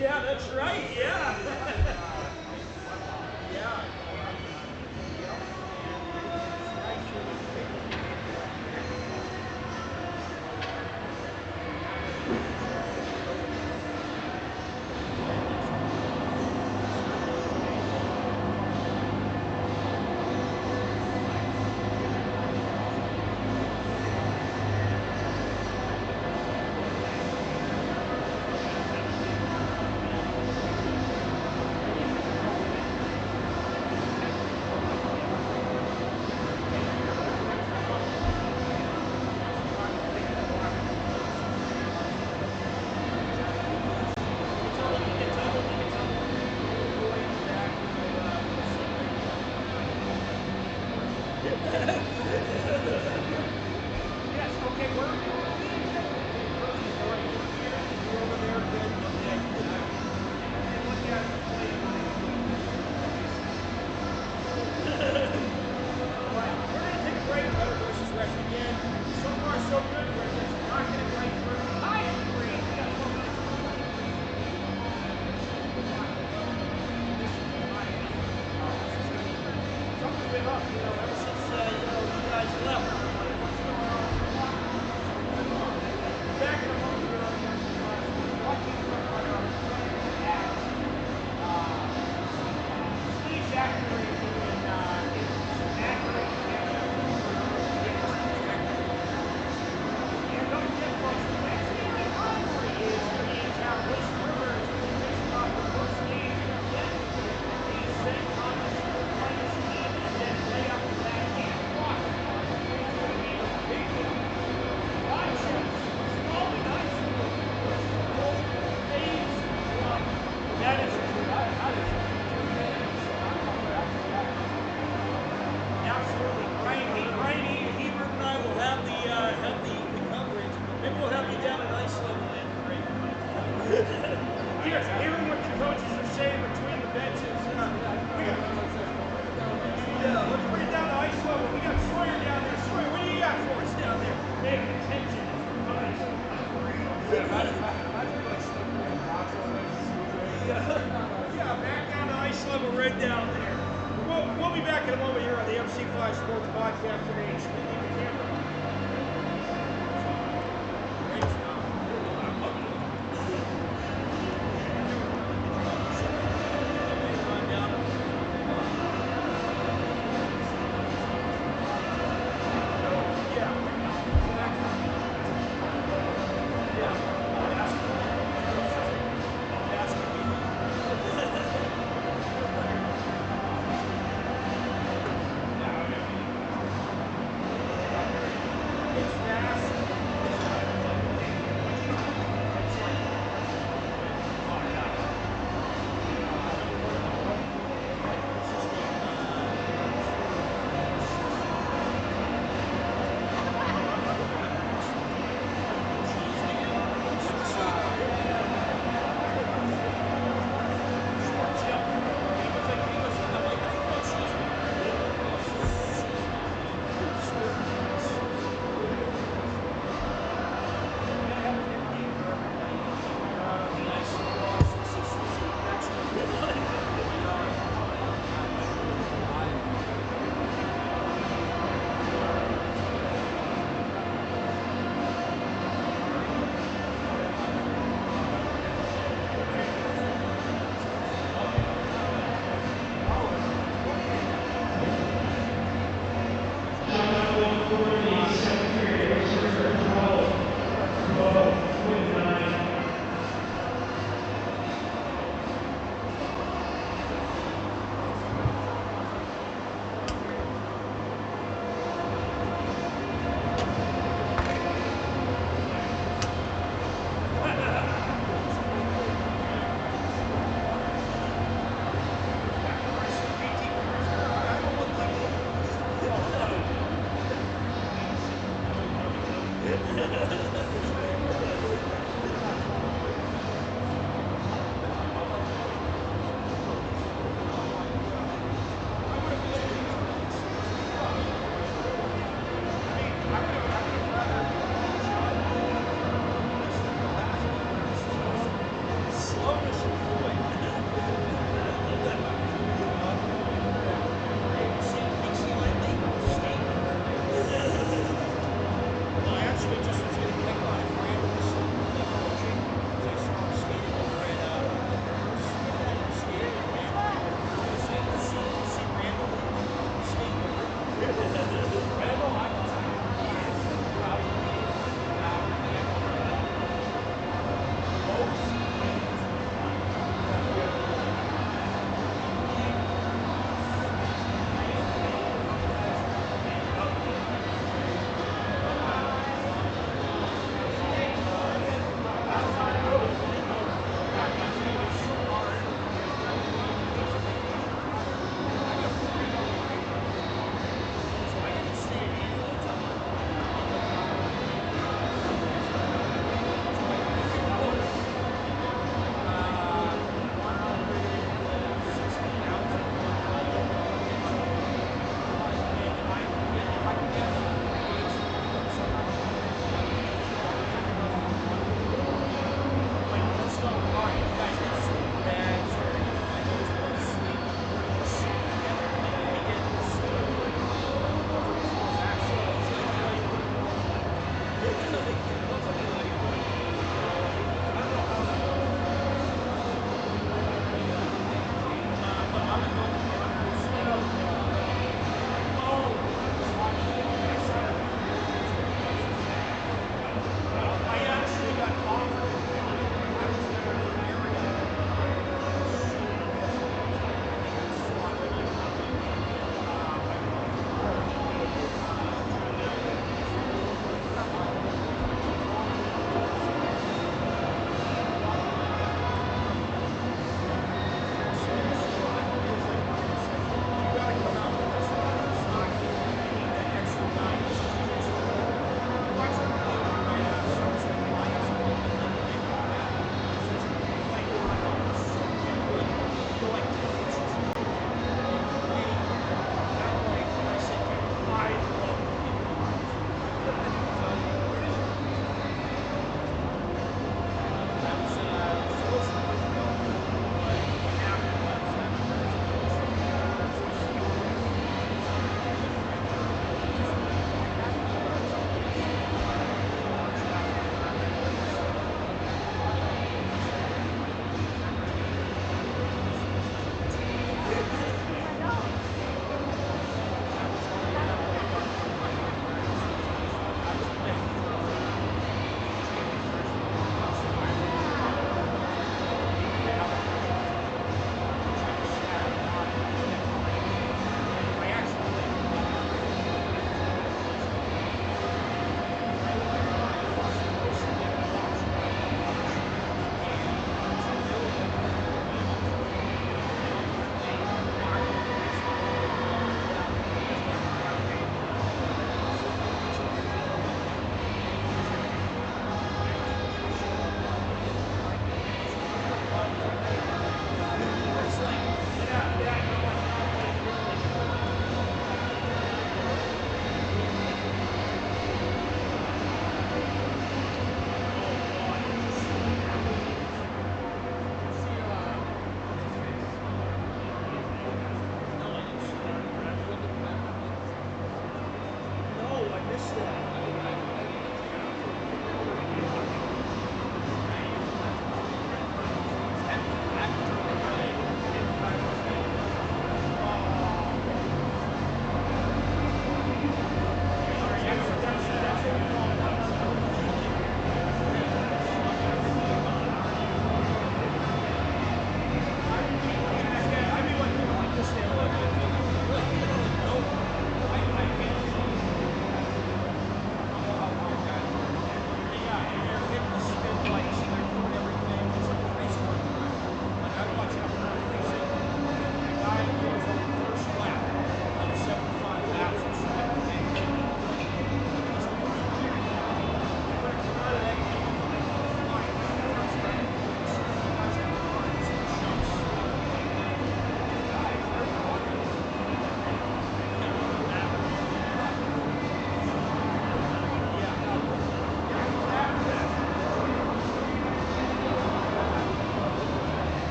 [SPEAKER 2] Yeah, that's right. Yeah. Yeah. Yes, okay, where are we? You're over there, good, okay. And look at the plate. Right, we're going to take a break, Cutter versus Ref again. So far, so good, Ref. It's not going to break through. High degree. We got 12 minutes. Something's been up, ever since, you guys left. Back in a moment, walking from Steve's actually doing accurate and don't forget, folks, Wednesday night rivalry is going to be in town. Oyster River is going to be facing off the first game against the St. Thomas Lions team, and then right after that, 8 o'clock, it's going to be a big contest. Smalley High School versus Gold Phase 1. That is absolutely. Brian Hebert and I will have the coverage. Maybe we'll have you down at ice level then. Great. Hearing what the coaches are saying between the benches. Yeah, let's bring it down to ice level. We got Sawyer down there. Sawyer, what do you got for us down there? Making attention. Yeah, back down to ice level right down there. We'll be back in a moment here on the MC5 Sports Podcast today. Leave the camera on. Great stuff.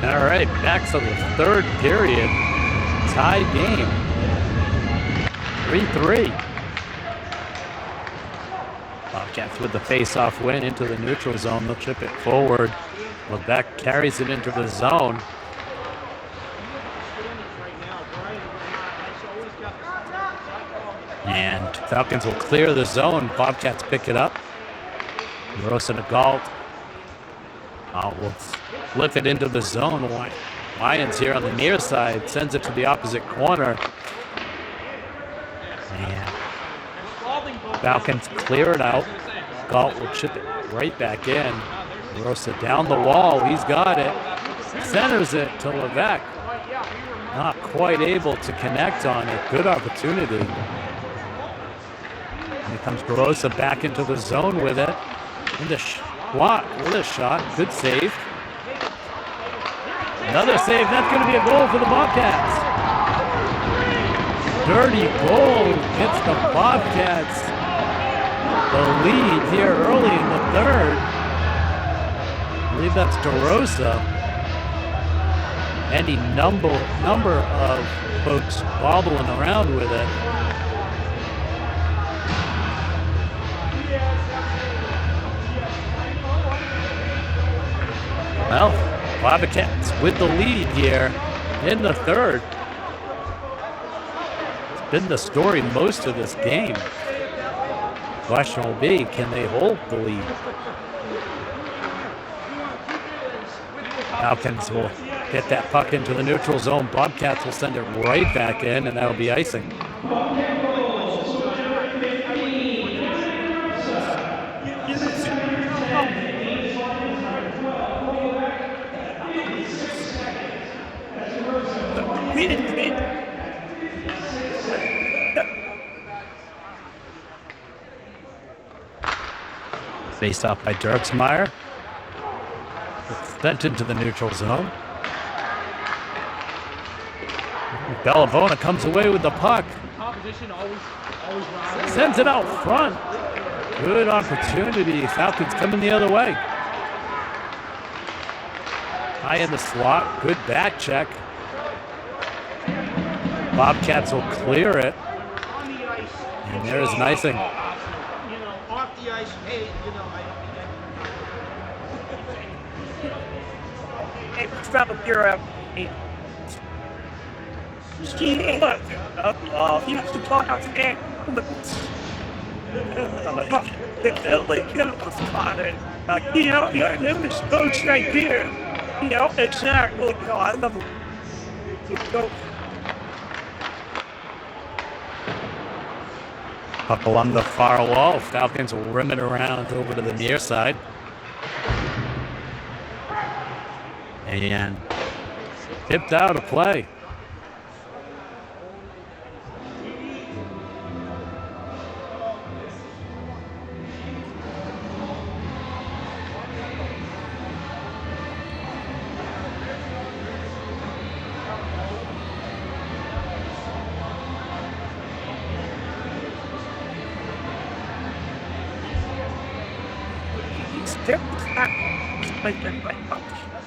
[SPEAKER 1] All right, back to the third period. Tied game. 3-3. Bobcats with the face-off win into the neutral zone. They'll chip it forward. Lebec carries it into the zone. And Falcons will clear the zone. Bobcats pick it up. Rosa to Galt. Will flip it into the zone. Lyons here on the near side sends it to the opposite corner. And Falcons clear it out. Galt will chip it right back in. Rosa down the wall. He's got it. Centers it to Lebec. Not quite able to connect on it. Good opportunity. And here comes Rosa back into the zone with it. With a shot. Good save. Another save. That's going to be a goal for the Bobcats. Dirty goal gets the Bobcats the lead here early in the third. I believe that's DeRosa. Any number of folks bobbling around with it. Well, Bobcats with the lead here in the third. It's been the story most of this game. Question will be, can they hold the lead? Falcons will hit that puck into the neutral zone. Bobcats will send it right back in, and that'll be icing. Faced off by Dirksmeyer. Sent into the neutral zone. Bellavona comes away with the puck. Sends it out front. Good opportunity. Falcons coming the other way. High in the slot. Good back check. Bobcats will clear it. And there's an icing.
[SPEAKER 2] Off the ice, hey,
[SPEAKER 3] From a pure Steve, look, you have to talk out there. Your name is coach right here. Exactly. I love it.
[SPEAKER 1] Puck along the far wall. Falcons will rim it around over to the near side. And tipped out of play.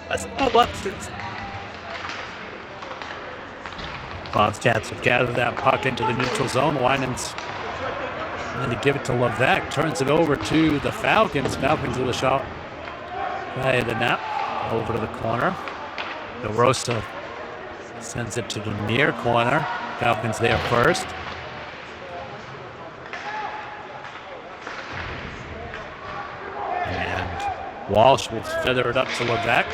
[SPEAKER 3] That's all Alexis.
[SPEAKER 1] Bobcats have gathered that puck into the neutral zone. Winans going to give it to Levesque. Turns it over to the Falcons. Falcons with a shot by the net. Over to the corner. DeRosa sends it to the near corner. Falcons there first. And Walsh will feather it up to Levesque.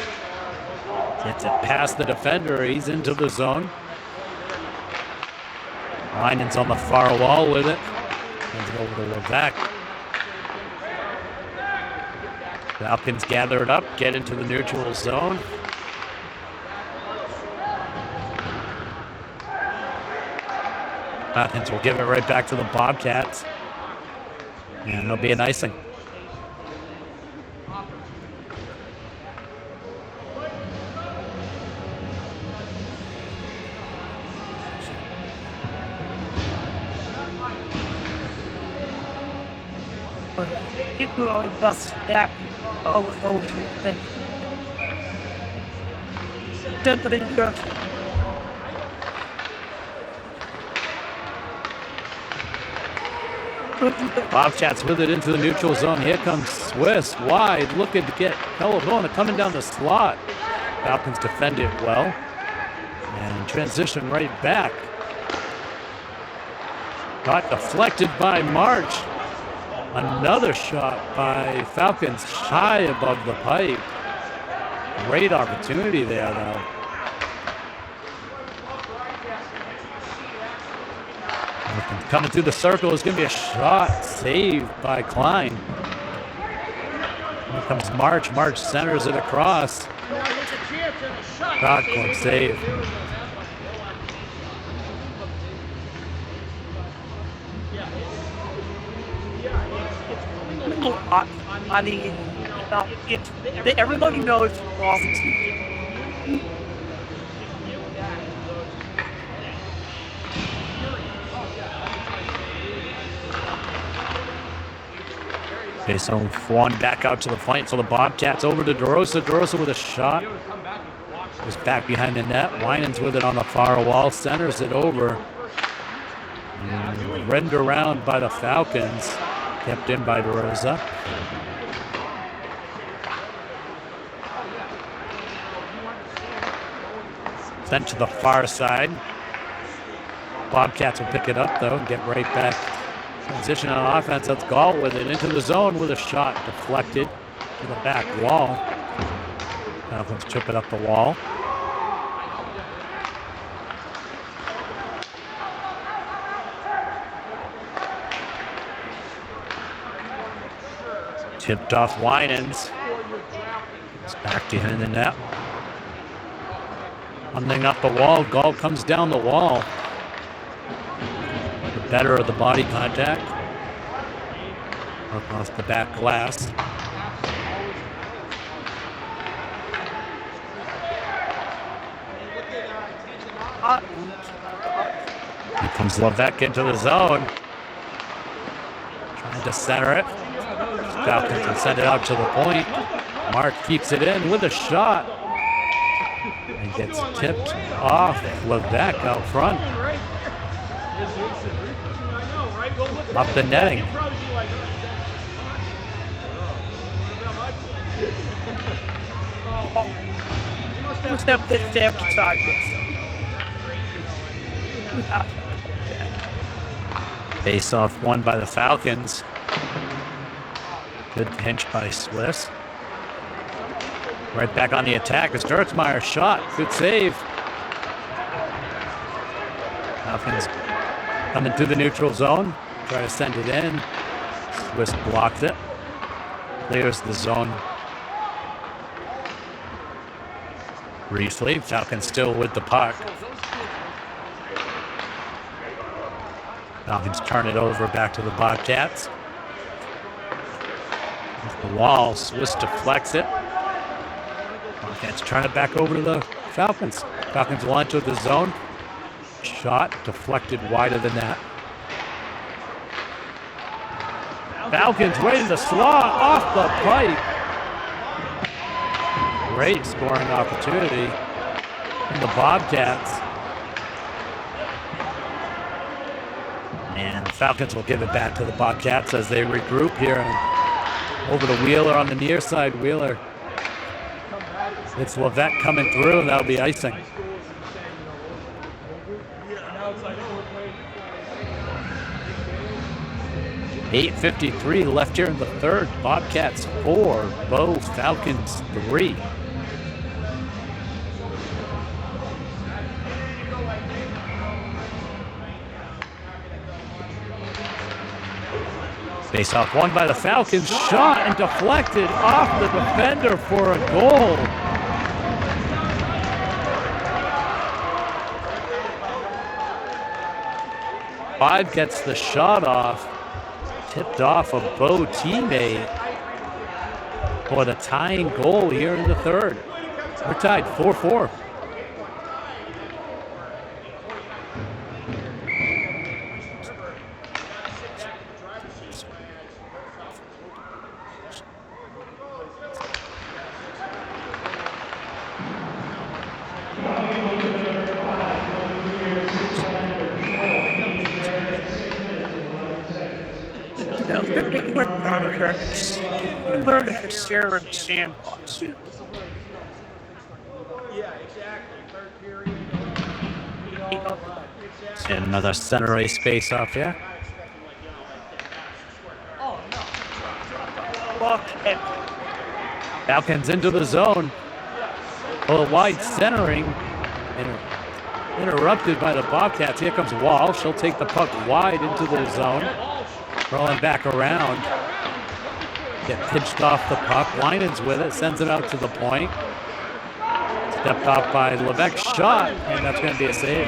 [SPEAKER 1] Gets it past the defender. He's into the zone. Winans on the far wall with it. Hands it over to Levesque. Falcons gather it up, get into the neutral zone. Falcons will give it right back to the Bobcats. And it'll be an icing.
[SPEAKER 3] People are just that over thing.
[SPEAKER 1] Bobcats with it into the neutral zone. Here comes Swiss wide, looking to get Pelabona coming down the slot. Falcons defend it well and transition right back. Got deflected by March. Another shot by Falcons high above the pipe. Great opportunity there, though. Coming through the circle is going to be a shot saved by Klein. Here comes March. March centers it across. Shot clock save.
[SPEAKER 3] I mean, everybody knows wrong.
[SPEAKER 1] Okay, so one back out to the flank. So the Bobcats over to DeRosa. DeRosa with a shot. Goes back behind the net. Winans with it on the far wall. Centers it over. And rend around by the Falcons. Kept in by DeRosa. Sent to the far side. Bobcats will pick it up, though, and get right back. Transition on offense. That's Gall with it into the zone with a shot deflected to the back wall. Falcons chip it up the wall. Tipped off Winans. It's back to him in the net. Running up the wall. Gall comes down the wall. The better of the body contact. Across the back glass. Here comes Levesque into the zone. Trying to center it. Falcons can send it out to the point. Mark keeps it in with a shot. And gets tipped off. Levesque out front. Up the netting. Face off won by the Falcons. Good pinch by Swiss. Right back on the attack. It's Dirksmeyer shot. Good save. Falcons coming through the neutral zone. Try to send it in. Swiss blocked it. Clears the zone briefly. Falcons still with the puck. Falcons turn it over back to the Bobcats. Off the wall, Swiss deflects it. Bobcats turn it back over to the Falcons. Falcons will enter the zone. Shot deflected wide of the net. Falcons waiting to slot off the pipe. great scoring opportunity in the Bobcats. And the Falcons will give it back to the Bobcats as they regroup here. Over to Wheeler on the near side. Wheeler. It's Levesque coming through, and that'll be icing. 8:53 left here in the third. Bobcats 4, Bo Falcons 3. Face-off won by the Falcons. Shot and deflected off the defender for a goal. Five gets the shot off. Tipped off a Bo teammate for the tying goal here in the third. We're tied 4-4.
[SPEAKER 3] Sandbox.
[SPEAKER 1] And another center ice face off here. Falcons into the zone. A little wide centering. Interrupted by the Bobcats. Here comes Wall. She'll take the puck wide into the zone. Rolling back around. Get pitched off the puck. Winans with it. Sends it out to the point. Stepped off by Levesque's shot. And that's going to be a save.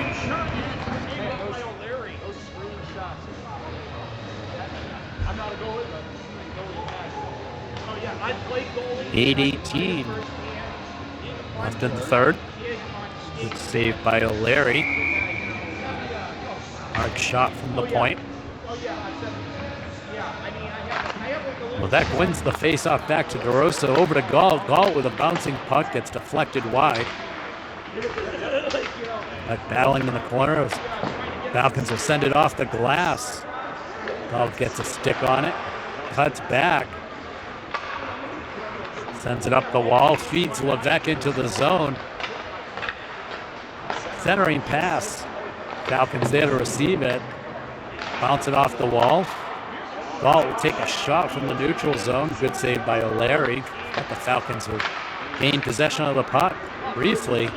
[SPEAKER 1] 8:18 left in the third. Good save by O'Leary. Hard shot from the point. Levesque wins the face-off back to DeRosa. Over to Galt. Galt with a bouncing puck gets deflected wide. But battling in the corner. Falcons will send it off the glass. Galt gets a stick on it. Cuts back. Sends it up the wall. Feeds Levesque into the zone. Centering pass. Falcons there to receive it. Bounce it off the wall. Galt will take a shot from the neutral zone. Good save by O'Leary. But the Falcons will gain possession of the puck briefly.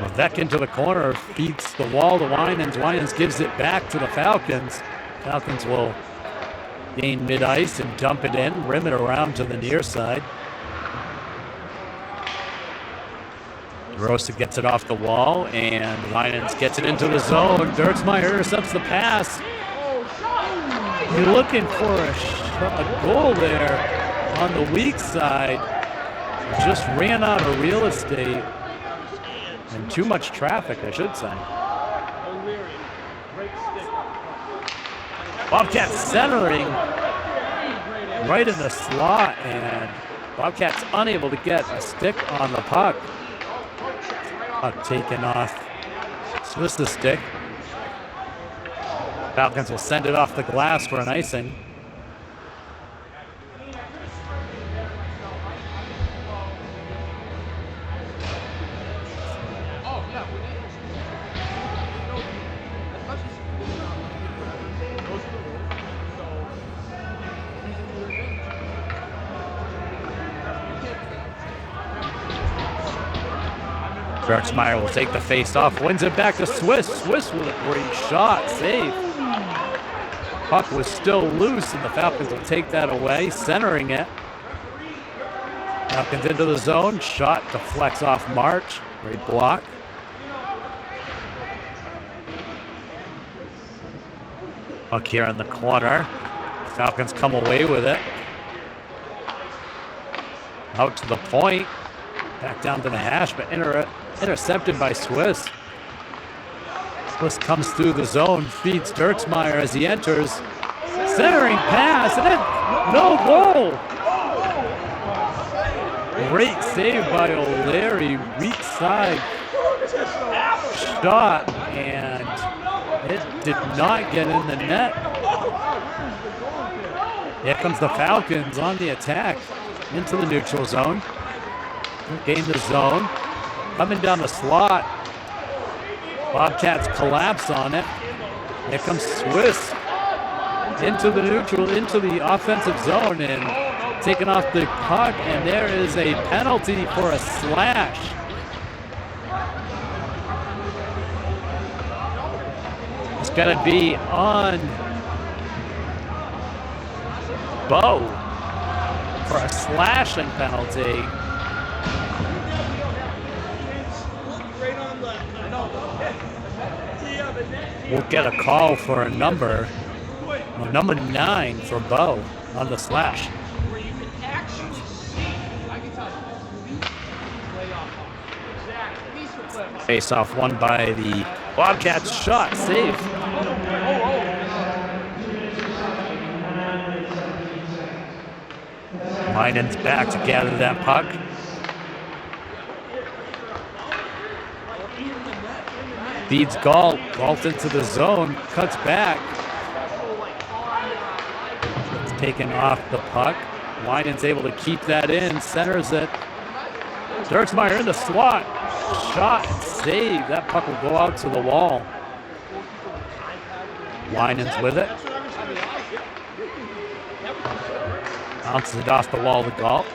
[SPEAKER 1] Levesque into the corner. Feeds the wall to Winans. Winans gives it back to the Falcons. Falcons will gain mid-ice and dump it in. Rim it around to the near side. Rosa gets it off the wall, and Winans gets it into the zone. Dirksmeyer intercepts the pass. You're looking for a goal there on the weak side. Just ran out of real estate and too much traffic, I should say. Bobcats centering right in the slot, and Bobcats unable to get a stick on the puck. Puck taken off Swiss's stick. Falcons will send it off the glass for an icing. Dirksmeyer will take the face off, wins it back to Swiss. Swiss with a great shot, save. Puck was still loose, and the Falcons will take that away, centering it. Falcons into the zone, shot deflects off March. Great block. Puck here in the corner. Falcons come away with it. Out to the point. Back down to the hash, but intercepted by Swiss. Swiss comes through the zone, feeds Dirksmeyer as he enters. Centering pass, and then no goal. Great save by O'Leary. Weak side shot, and it did not get in the net. Here comes the Falcons on the attack into the neutral zone. Gain the zone. Coming down the slot. Bobcats collapse on it. Here comes Swiss into the neutral, into the offensive zone, and taking off the puck, and there is a penalty for a slash. It's going to be on Bo for a slashing penalty. We'll get a call for a number 9 for Bo on the slash. Face off won by the Bobcats. Shot save. Minen's back to gather that puck. Feeds Galt. Galt into the zone. Cuts back. It's taken off the puck. Winan's able to keep that in. Centers it. Dirksmeyer in the slot. Shot and save. That puck will go out to the wall. Winan's with it. Bounces it off the wall to Galt.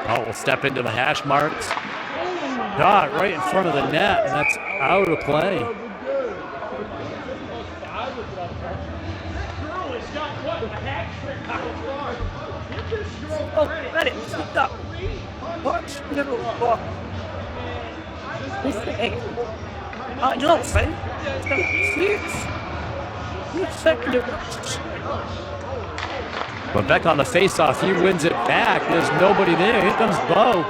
[SPEAKER 1] Galt will step into the hash marks. Shot right in front of the net, and that's out of play.
[SPEAKER 3] Oh, let it slip up. Watch, little walk. I don't say.
[SPEAKER 1] But back on the faceoff, he wins it back. There's nobody there. Here comes Bo.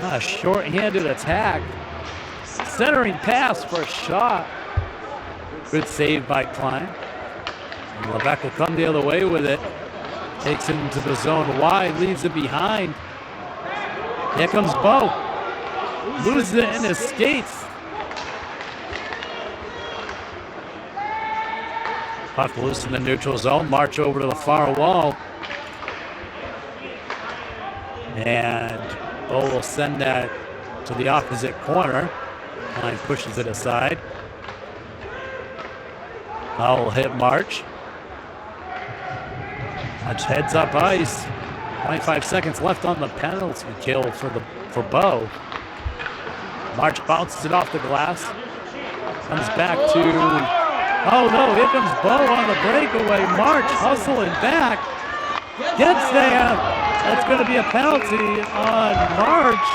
[SPEAKER 1] A short-handed attack. Centering pass for a shot. Good save by Klein. And Leveque will come the other way with it. Takes it into the zone wide, leaves it behind. Here comes Bo. Loses it in his skates. Puck loose in the neutral zone. March over to the far wall. And Bo will send that to the opposite corner. Line pushes it aside. Now will hit March. March heads up ice. 25 seconds left on the penalty kill for Bo. March bounces it off the glass. Comes back to... Oh no, here comes Bo on the breakaway. March hustling back. Gets there. That's going to be a penalty on March.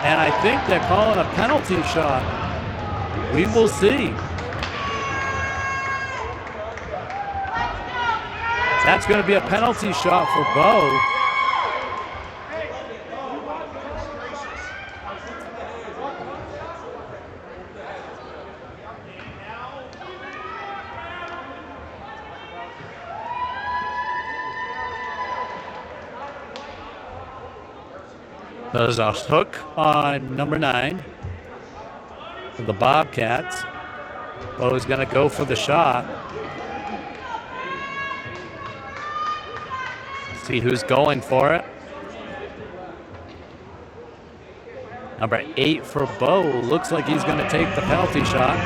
[SPEAKER 1] And I think they're calling a penalty shot. We will see. That's going to be a penalty shot for Bo. There's a hook on number 9 for the Bobcats. Bo's going to go for the shot. See who's going for it. Number 8 for Bo. Looks like he's going to take the penalty shot.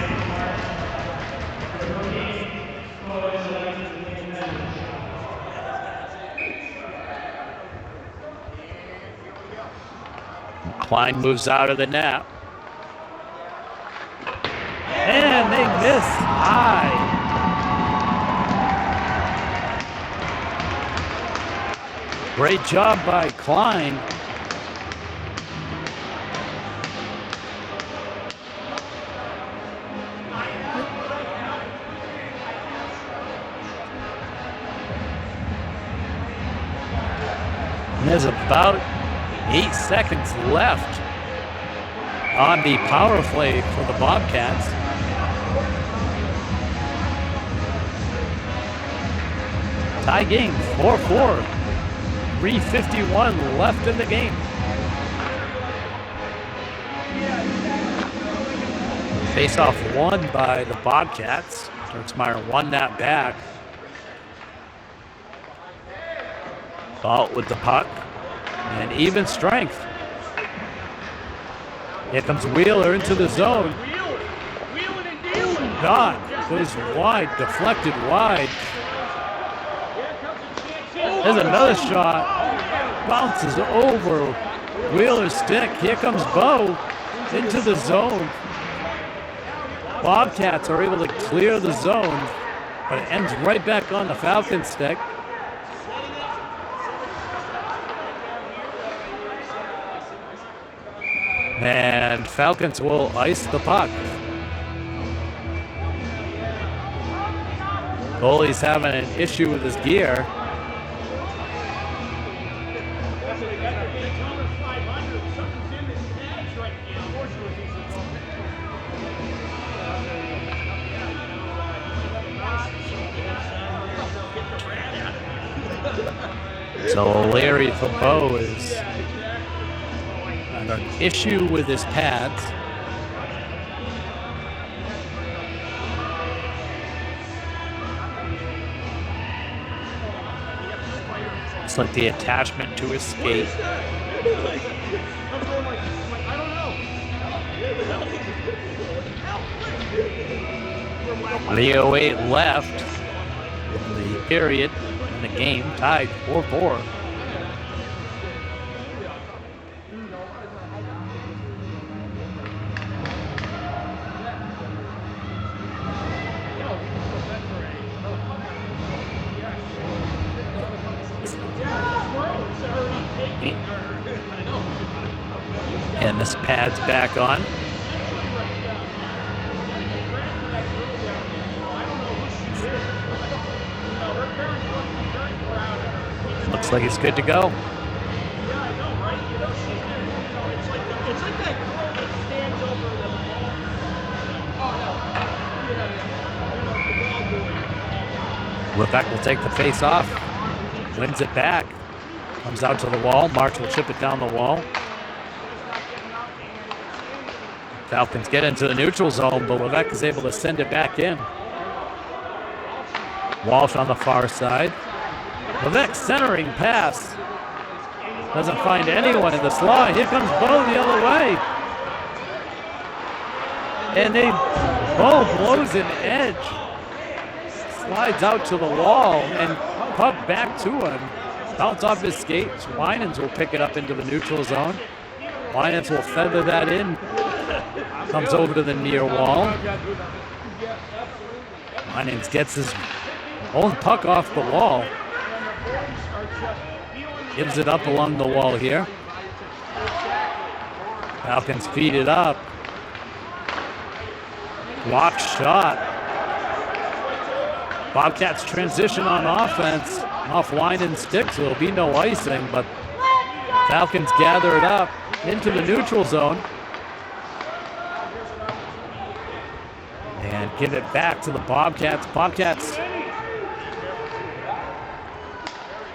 [SPEAKER 1] Klein moves out of the net. And they miss high. Great job by Klein. And there's about 8 seconds left on the power play for the Bobcats. Tie game, 4-4. 3:51 left in the game. Face-off won by the Bobcats. Turksmeyer won that back. Ball with the puck. And even strength. Here comes Wheeler into the zone. God, goes wide, deflected wide. There's another shot. Bounces over Wheeler's stick. Here comes Bo into the zone. Bobcats are able to clear the zone, but it ends right back on the Falcons' stick. And Falcons will ice the puck. Goalie's having an issue with his gear. So Larry for Bo is an issue with his pads. It's like the attachment to his skate. Leo 8 left in the period in the game, tied 4-4. And this pad's back on. Looks like he's good to go. Levesque will take the face off, wins it back, comes out to the wall. March will chip it down the wall. Falcons get into the neutral zone, but Levesque is able to send it back in. Walsh on the far side. Levesque centering pass. Doesn't find anyone in the slot. Here comes Bo the other way. And Bo blows an edge. Slides out to the wall and puck back to him. Bounce off his skates. Winans will pick it up into the neutral zone. Winans will feather that in. Comes over to the near wall. Winans gets his own puck off the wall. Gives it up along the wall here. Falcons feed it up. Block shot. Bobcats transition on offense. Off Winans' stick, so there'll be no icing, but Falcons gather it up into the neutral zone. And give it back to the Bobcats. Bobcats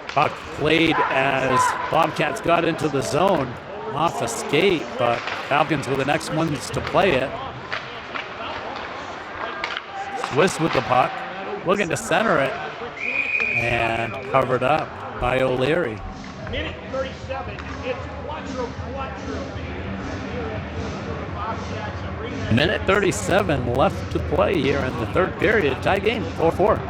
[SPEAKER 1] puck played as Bobcats got into the zone off a skate, but Falcons were the next ones to play it. Swiss with the puck, looking to center it, and covered up by O'Leary.
[SPEAKER 2] Minute 37, it's
[SPEAKER 1] Minute 37 left to play here in the third period. Tie game, 4-4.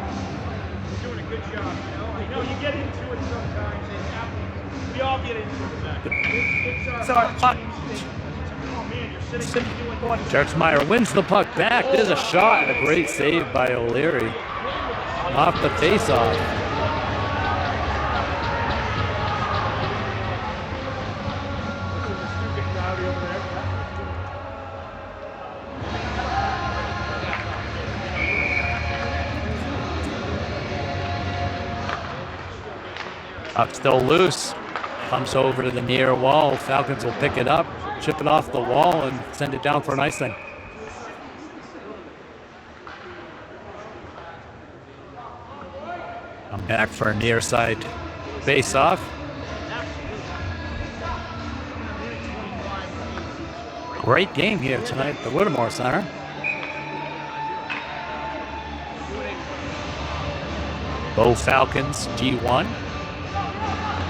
[SPEAKER 2] doing a good job. I know you get into it sometimes. We all get into it.
[SPEAKER 3] So our puck.
[SPEAKER 2] Oh man, you're sitting doing one.
[SPEAKER 1] Turksmeyer wins the puck back. There's a shot and a great save by O'Leary. Off the faceoff. Puck still loose. Comes over to the near wall. Falcons will pick it up, chip it off the wall, and send it down for an icing. I'm back for a near side face-off. Great game here tonight at the Whittemore Center. Both Falcons, G1.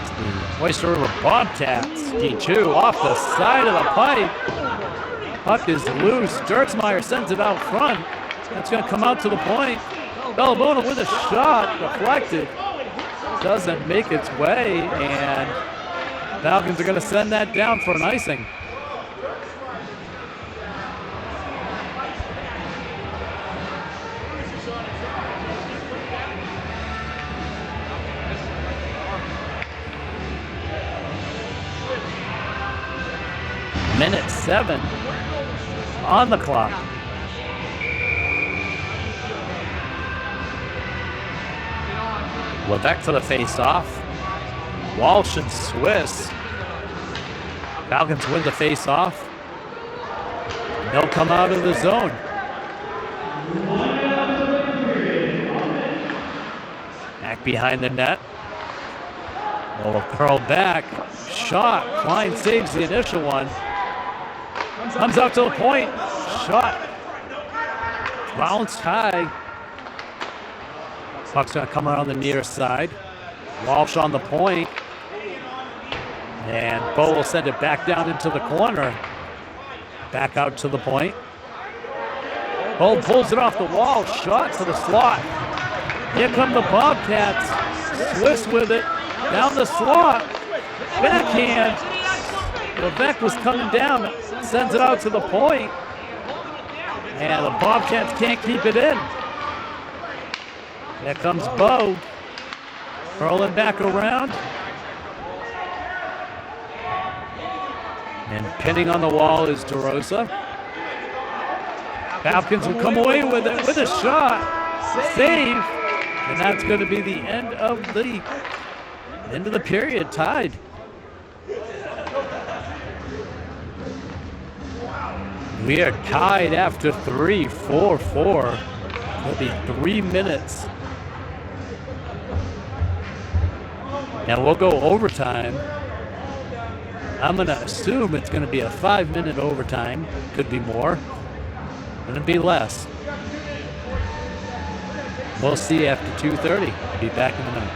[SPEAKER 1] It's the Oyster River Bobcats, D2, off the side of the pipe. Puck is loose. Dirtsmeyer sends it out front. That's going to come out to the point. Bellabona with a shot, deflected. Doesn't make its way, and Falcons are going to send that down for an icing. Minute 7 on the clock. Levesque to the face-off. Walsh and Swiss. Falcons win the face-off. They'll come out of the zone. Back behind the net. Will curl back. Shot. Klein saves the initial one. Comes out to the point. Shot. Bounced high. Puck's going to come out on the near side. Walsh on the point. And Bo will send it back down into the corner. Back out to the point. Bo pulls it off the wall. Shot to the slot. Here come the Bobcats. Swiss with it. Down the slot. Backhand. Levesque was coming down. Sends it out to the point. And the Bobcats can't keep it in. There comes Bo. Curling back around. And pinning on the wall is DeRosa. Falcons will come away with it with a shot. Save. And that's going to be the end of the period, tied. We are tied after 3, 4-4. It'll be 3 minutes. And we'll go overtime. I'm going to assume it's going to be a 5-minute overtime. Could be more. Could be less. We'll see after 2:30. Be back in a minute.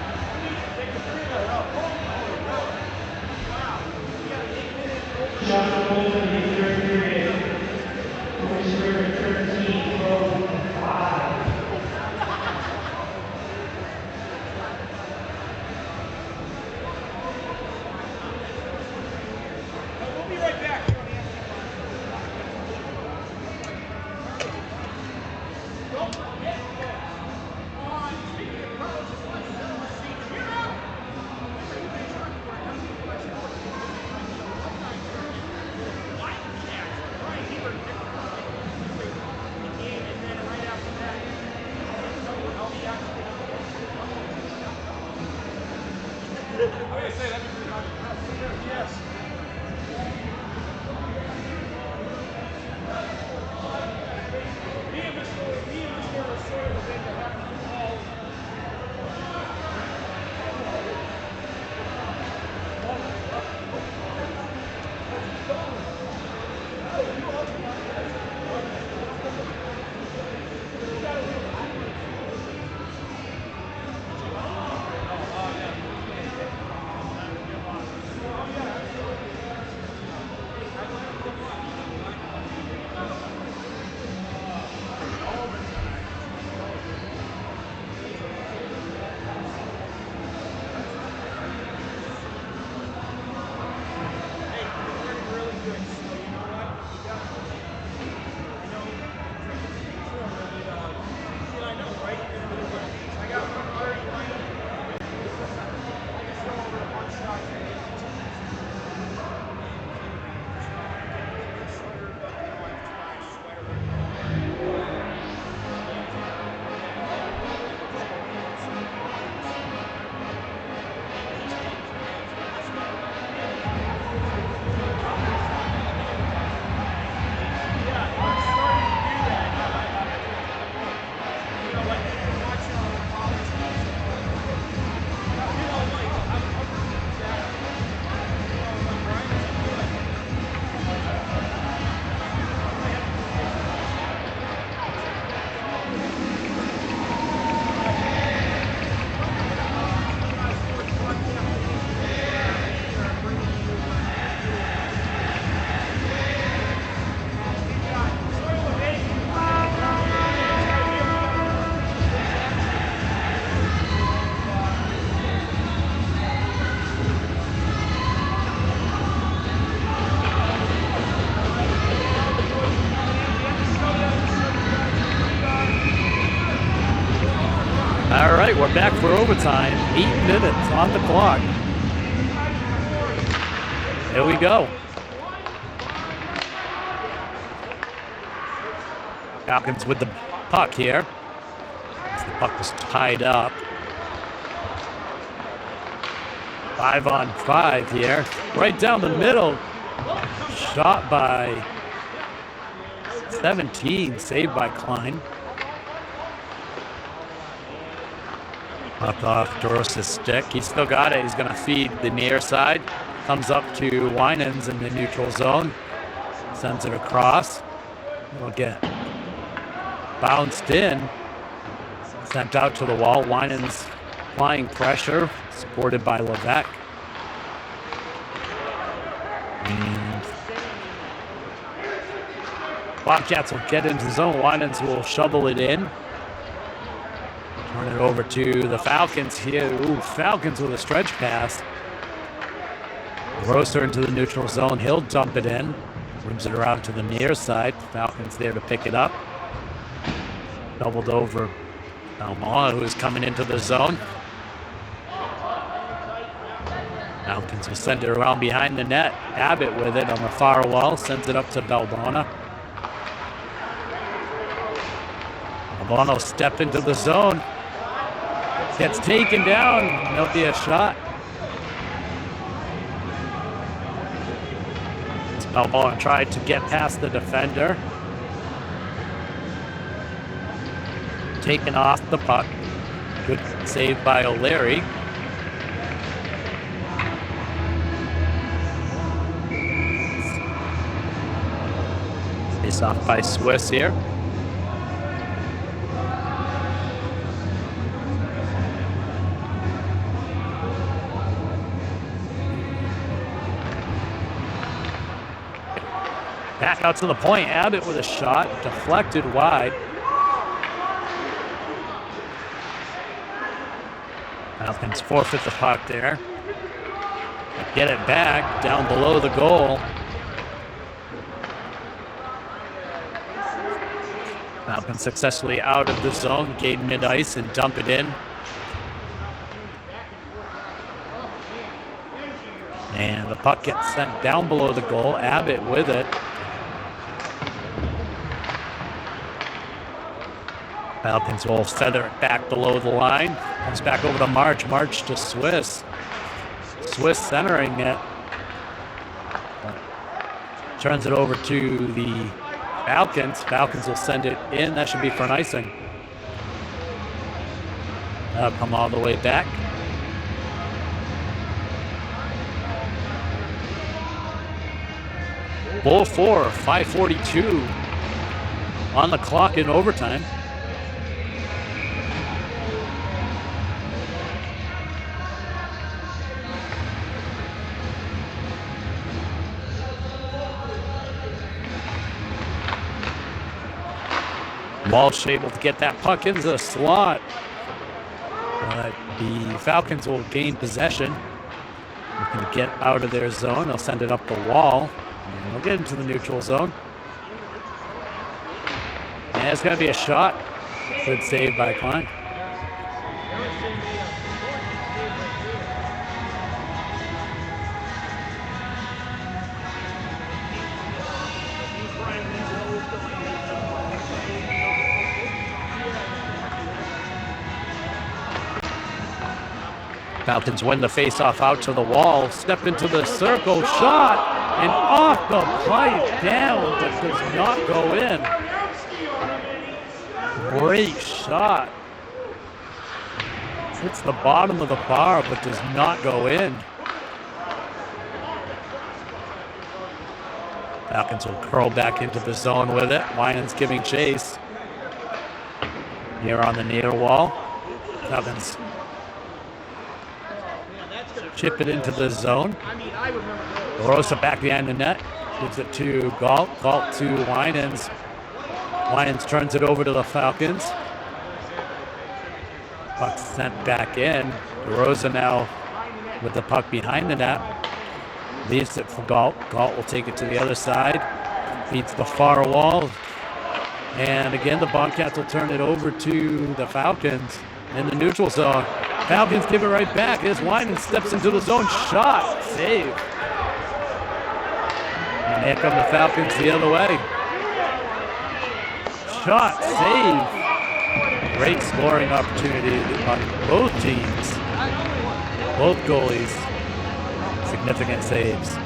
[SPEAKER 1] for overtime. 8 minutes on the clock. There we go. Falcons with the puck here. The puck was tied up. 5-on-5 here. Right down the middle. Shot by 17. Saved by Klein. Up off Doros' stick. He's still got it. He's going to feed the near side. Comes up to Winans in the neutral zone. Sends it across. It'll get bounced in. Sent out to the wall. Winans applying pressure. Supported by Levesque. And Bobcats will get into the zone. Winans will shovel it in. Turn it over to the Falcons here. Ooh, Falcons with a stretch pass. Oyster into the neutral zone. He'll dump it in. Rims it around to the near side. Falcons there to pick it up. Doubled over Almana, who is coming into the zone. Falcons will send it around behind the net. Abbott with it on the far wall. Sends it up to Balbona. Balbona will step into the zone. Gets taken down. There'll be a shot. Balbona tried to get past the defender. Taken off the puck. Good save by O'Leary. Face off by Swiss here. Back out to the point. Abbott with a shot. Deflected wide. Falcons forfeit the puck there. Get it back down below the goal. Falcons successfully out of the zone. Gain mid-ice and dump it in. And the puck gets sent down below the goal. Abbott with it. Falcons will feather it back below the line. Comes back over to March. March to Swiss. Swiss centering it. Turns it over to the Falcons. Falcons will send it in. That should be for an icing. That'll come all the way back. Goal for 5:42 on the clock in overtime. Walsh able to get that puck into the slot. The Falcons will gain possession. Looking to get out of their zone. They'll send it up the wall. And they'll get into the neutral zone. And it's going to be a shot. Good save by Klein. Falcons win the face-off out to the wall. Step into the circle. Shot. And off the pipe. Down. But does not go in. Great shot. Hits the bottom of the bar, but does not go in. Falcons will curl back into the zone with it. Winans giving chase. Here on the near wall. Falcons chip it into the zone. Rosa back behind the net. Gives it to Galt. Galt to Winans. Winans turns it over to the Falcons. Puck sent back in. Rosa now with the puck behind the net. Leaves it for Galt. Galt will take it to the other side. Feeds the far wall. And again, the Bobcats will turn it over to the Falcons in the neutral zone. Falcons give it right back. Here's Wyman, steps into the zone. Shot. Save. And here come the Falcons the other way. Shot. Save. Great scoring opportunity on both teams. Both goalies. Significant saves.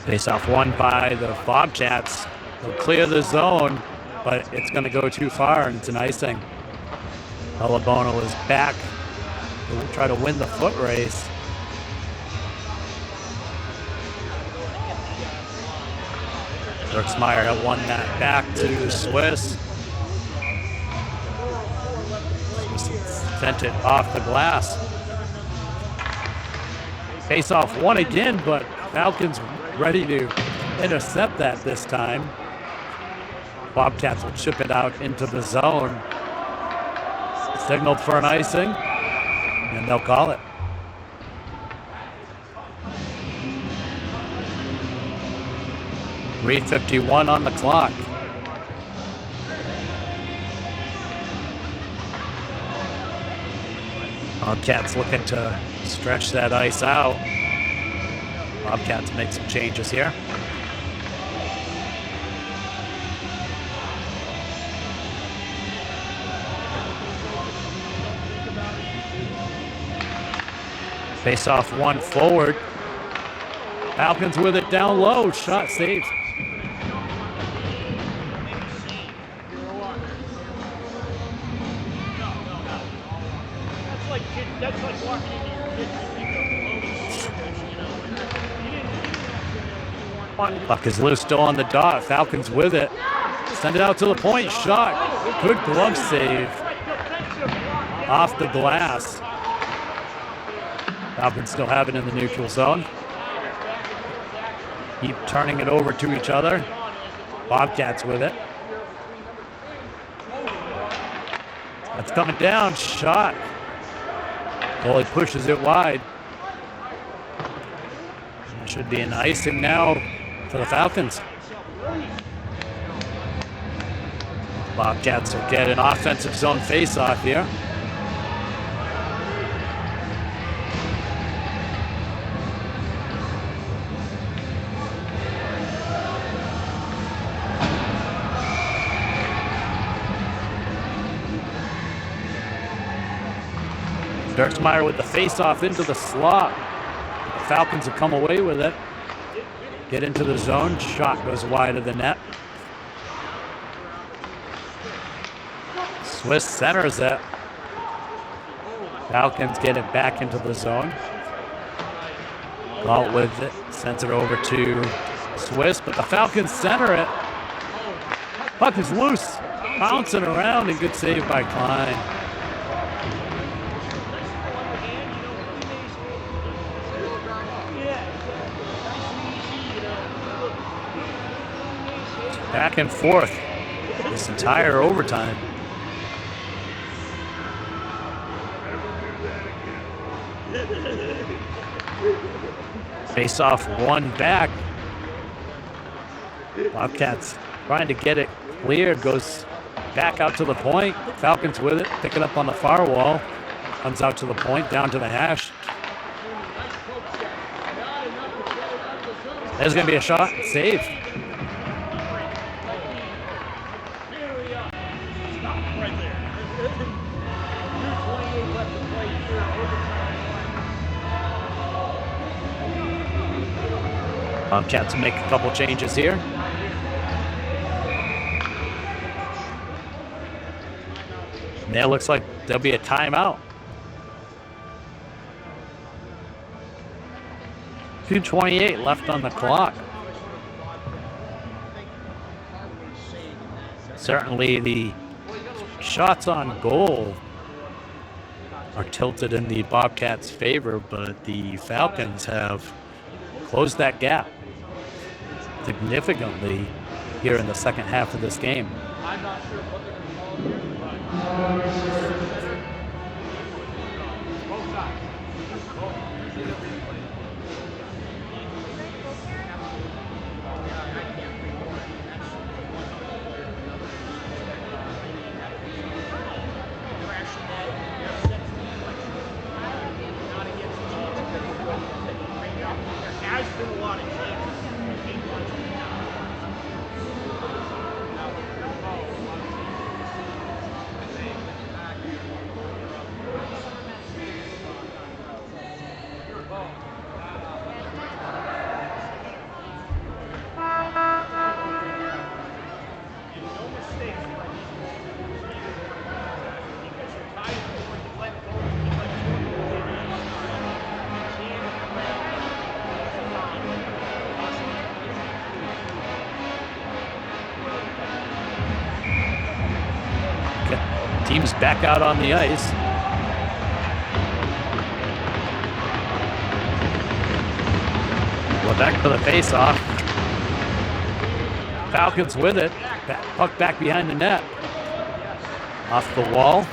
[SPEAKER 1] Face-off won by the Bobcats. They'll clear the zone, but it's going to go too far, and it's an icing. Alabono is back. They'll try to win the foot race. Dirksmeyer had won that back to Swiss. Sent it off the glass. Face-off won again, but Falcons ready to intercept that this time. Bobcats will chip it out into the zone. Signaled for an icing, and they'll call it. .351 on the clock. Bobcats looking to stretch that ice out. Bobcats make some changes here. Face-off one forward. Falcons with it down low. Shot saved.
[SPEAKER 2] That's like walking into your kitchen.
[SPEAKER 1] Puck is loose, still on the dot. Falcons with it. Send it out to the point. Shot. Good glove save. Off the glass. Falcons still have it in the neutral zone. Keep turning it over to each other. Bobcats with it. That's coming down. Shot. Goalie pushes it wide. It should be an icing now for the Falcons. Bobcats will get an offensive zone face-off here. Dirksmeyer with the face-off into the slot. The Falcons have come away with it. Get into the zone. Shot goes wide of the net. Swiss centers it. Falcons get it back into the zone. Galt with it. Sends it over to Swiss, but the Falcons center it. Puck is loose. Bouncing around, and good save by Klein. Back and forth this entire overtime. Face-off one back. Bobcats trying to get it cleared. Goes back out to the point. Falcons with it. Pick it up on the far wall. Comes out to the point, down to the hash. There's going to be a shot. Save. Bobcats make a couple changes here. Now it looks like there'll be a timeout. 2:28 left on the clock. Certainly the shots on goal are tilted in the Bobcats' favor, but the Falcons have closed that gap significantly here in the second half of this game. Team's back out on the ice. Back for the face-off. Falcons with it. Puck back behind the net. Off the wall.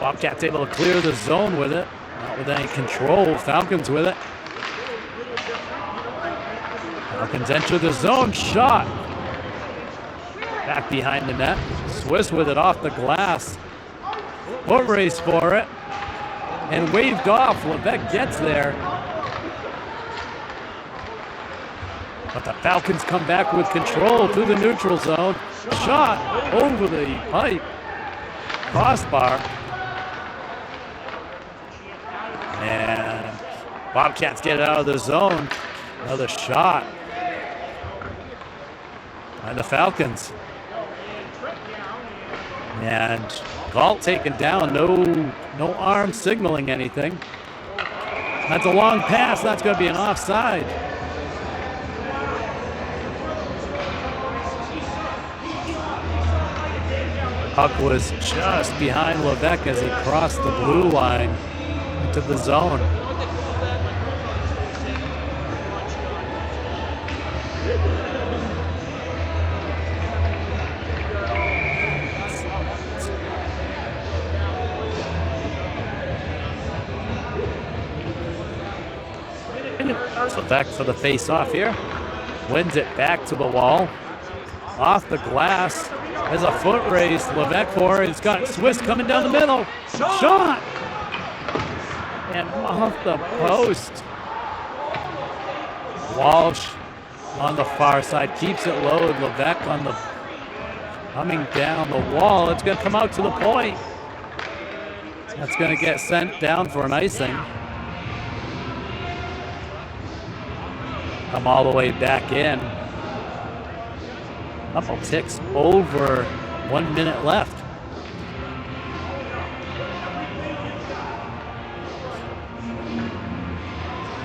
[SPEAKER 1] Bobcats able to clear the zone with it. Not with any control. Falcons with it. Falcons enter the zone. Shot. Back behind the net. Swiss with it off the glass. Foot race for it. And waved off. Levesque gets there. But the Falcons come back with control through the neutral zone. Shot over the pipe. Crossbar. And Bobcats get it out of the zone. Another shot by the Falcons. And Galt taken down. No arm signaling anything. That's a long pass. That's going to be an offside. Puck was just behind Levesque as he crossed the blue line into the zone. Levesque for the face-off here. Wins it back to the wall. Off the glass. There's a foot race. Levesque for it. It's got Swiss coming down the middle. Shot! And off the post. Walsh on the far side keeps it low. Levesque on the coming down the wall. It's going to come out to the point. That's going to get sent down for an icing. Come all the way back in. Couple ticks over 1 minute left.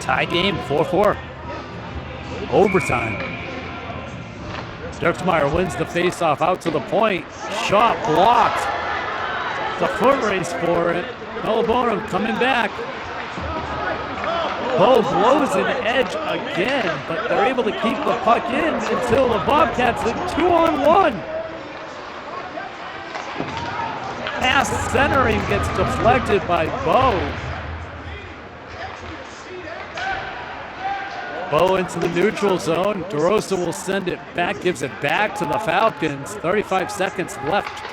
[SPEAKER 1] Tie game, 4-4. Overtime. Dirksmeyer wins the faceoff out to the point. Shot blocked. The foot race for it. Melbourne coming back. Bo blows an edge again, but they're able to keep the puck in until the Bobcats in 2-on-1. Pass centering gets deflected by Bo. Bo into the neutral zone. DeRosa will send it back, gives it back to the Falcons. 35 seconds left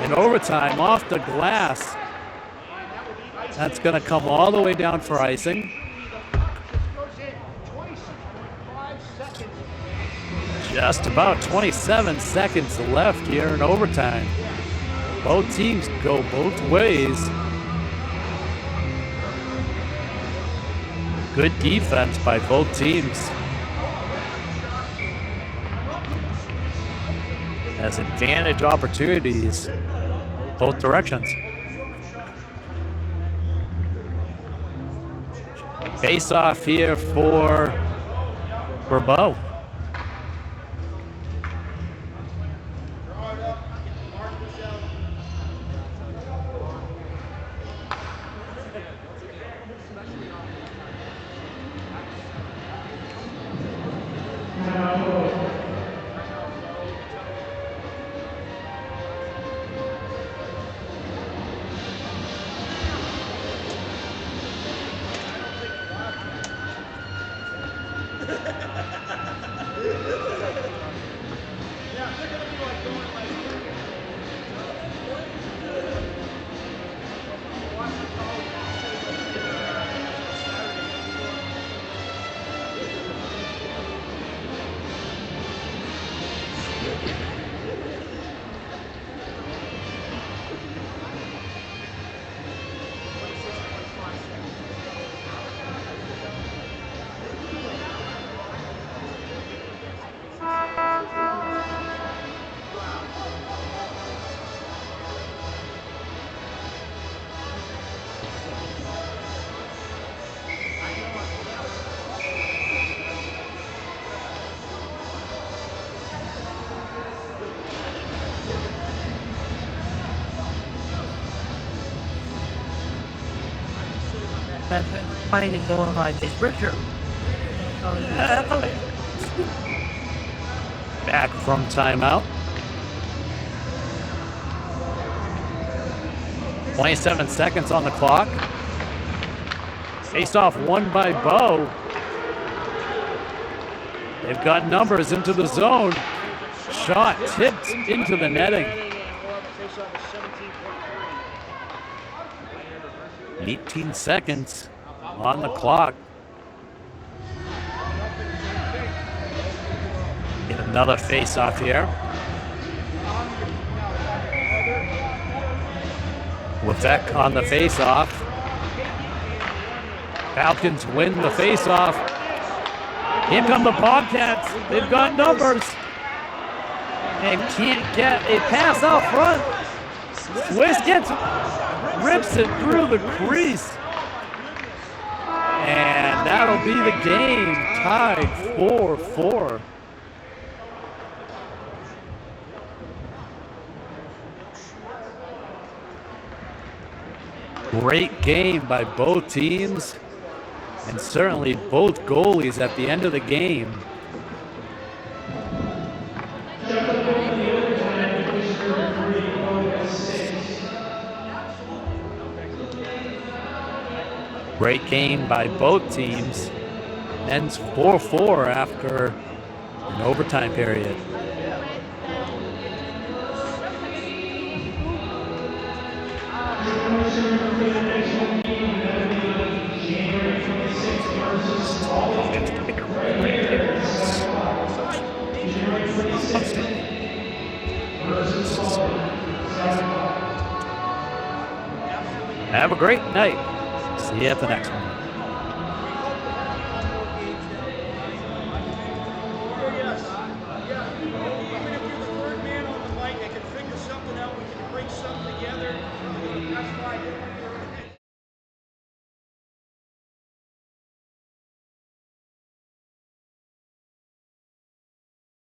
[SPEAKER 1] in overtime off the glass. That's going to come all the way down for icing. Just about 27 seconds left here in overtime. Both teams go both ways. Good defense by both teams. Has advantage opportunities both directions. Face off here for Bo.
[SPEAKER 3] and finding going on is Richard.
[SPEAKER 1] Back from timeout. 27 seconds on the clock. Faced off won by Bo. They've got numbers into the zone. Shot tipped into the netting. 18 seconds on the clock. Get another face-off here. Levesque on the face-off. Falcons win the face-off. Here come the Bobcats. They've got numbers. And can't get a pass out front. Swiss rips it through the crease. And that'll be the game. Tied 4-4. Great game by both teams, and certainly both goalies at the end of the game. Great game by both teams. Ends 4-4 after an overtime period. Have a great night. See you at the next one.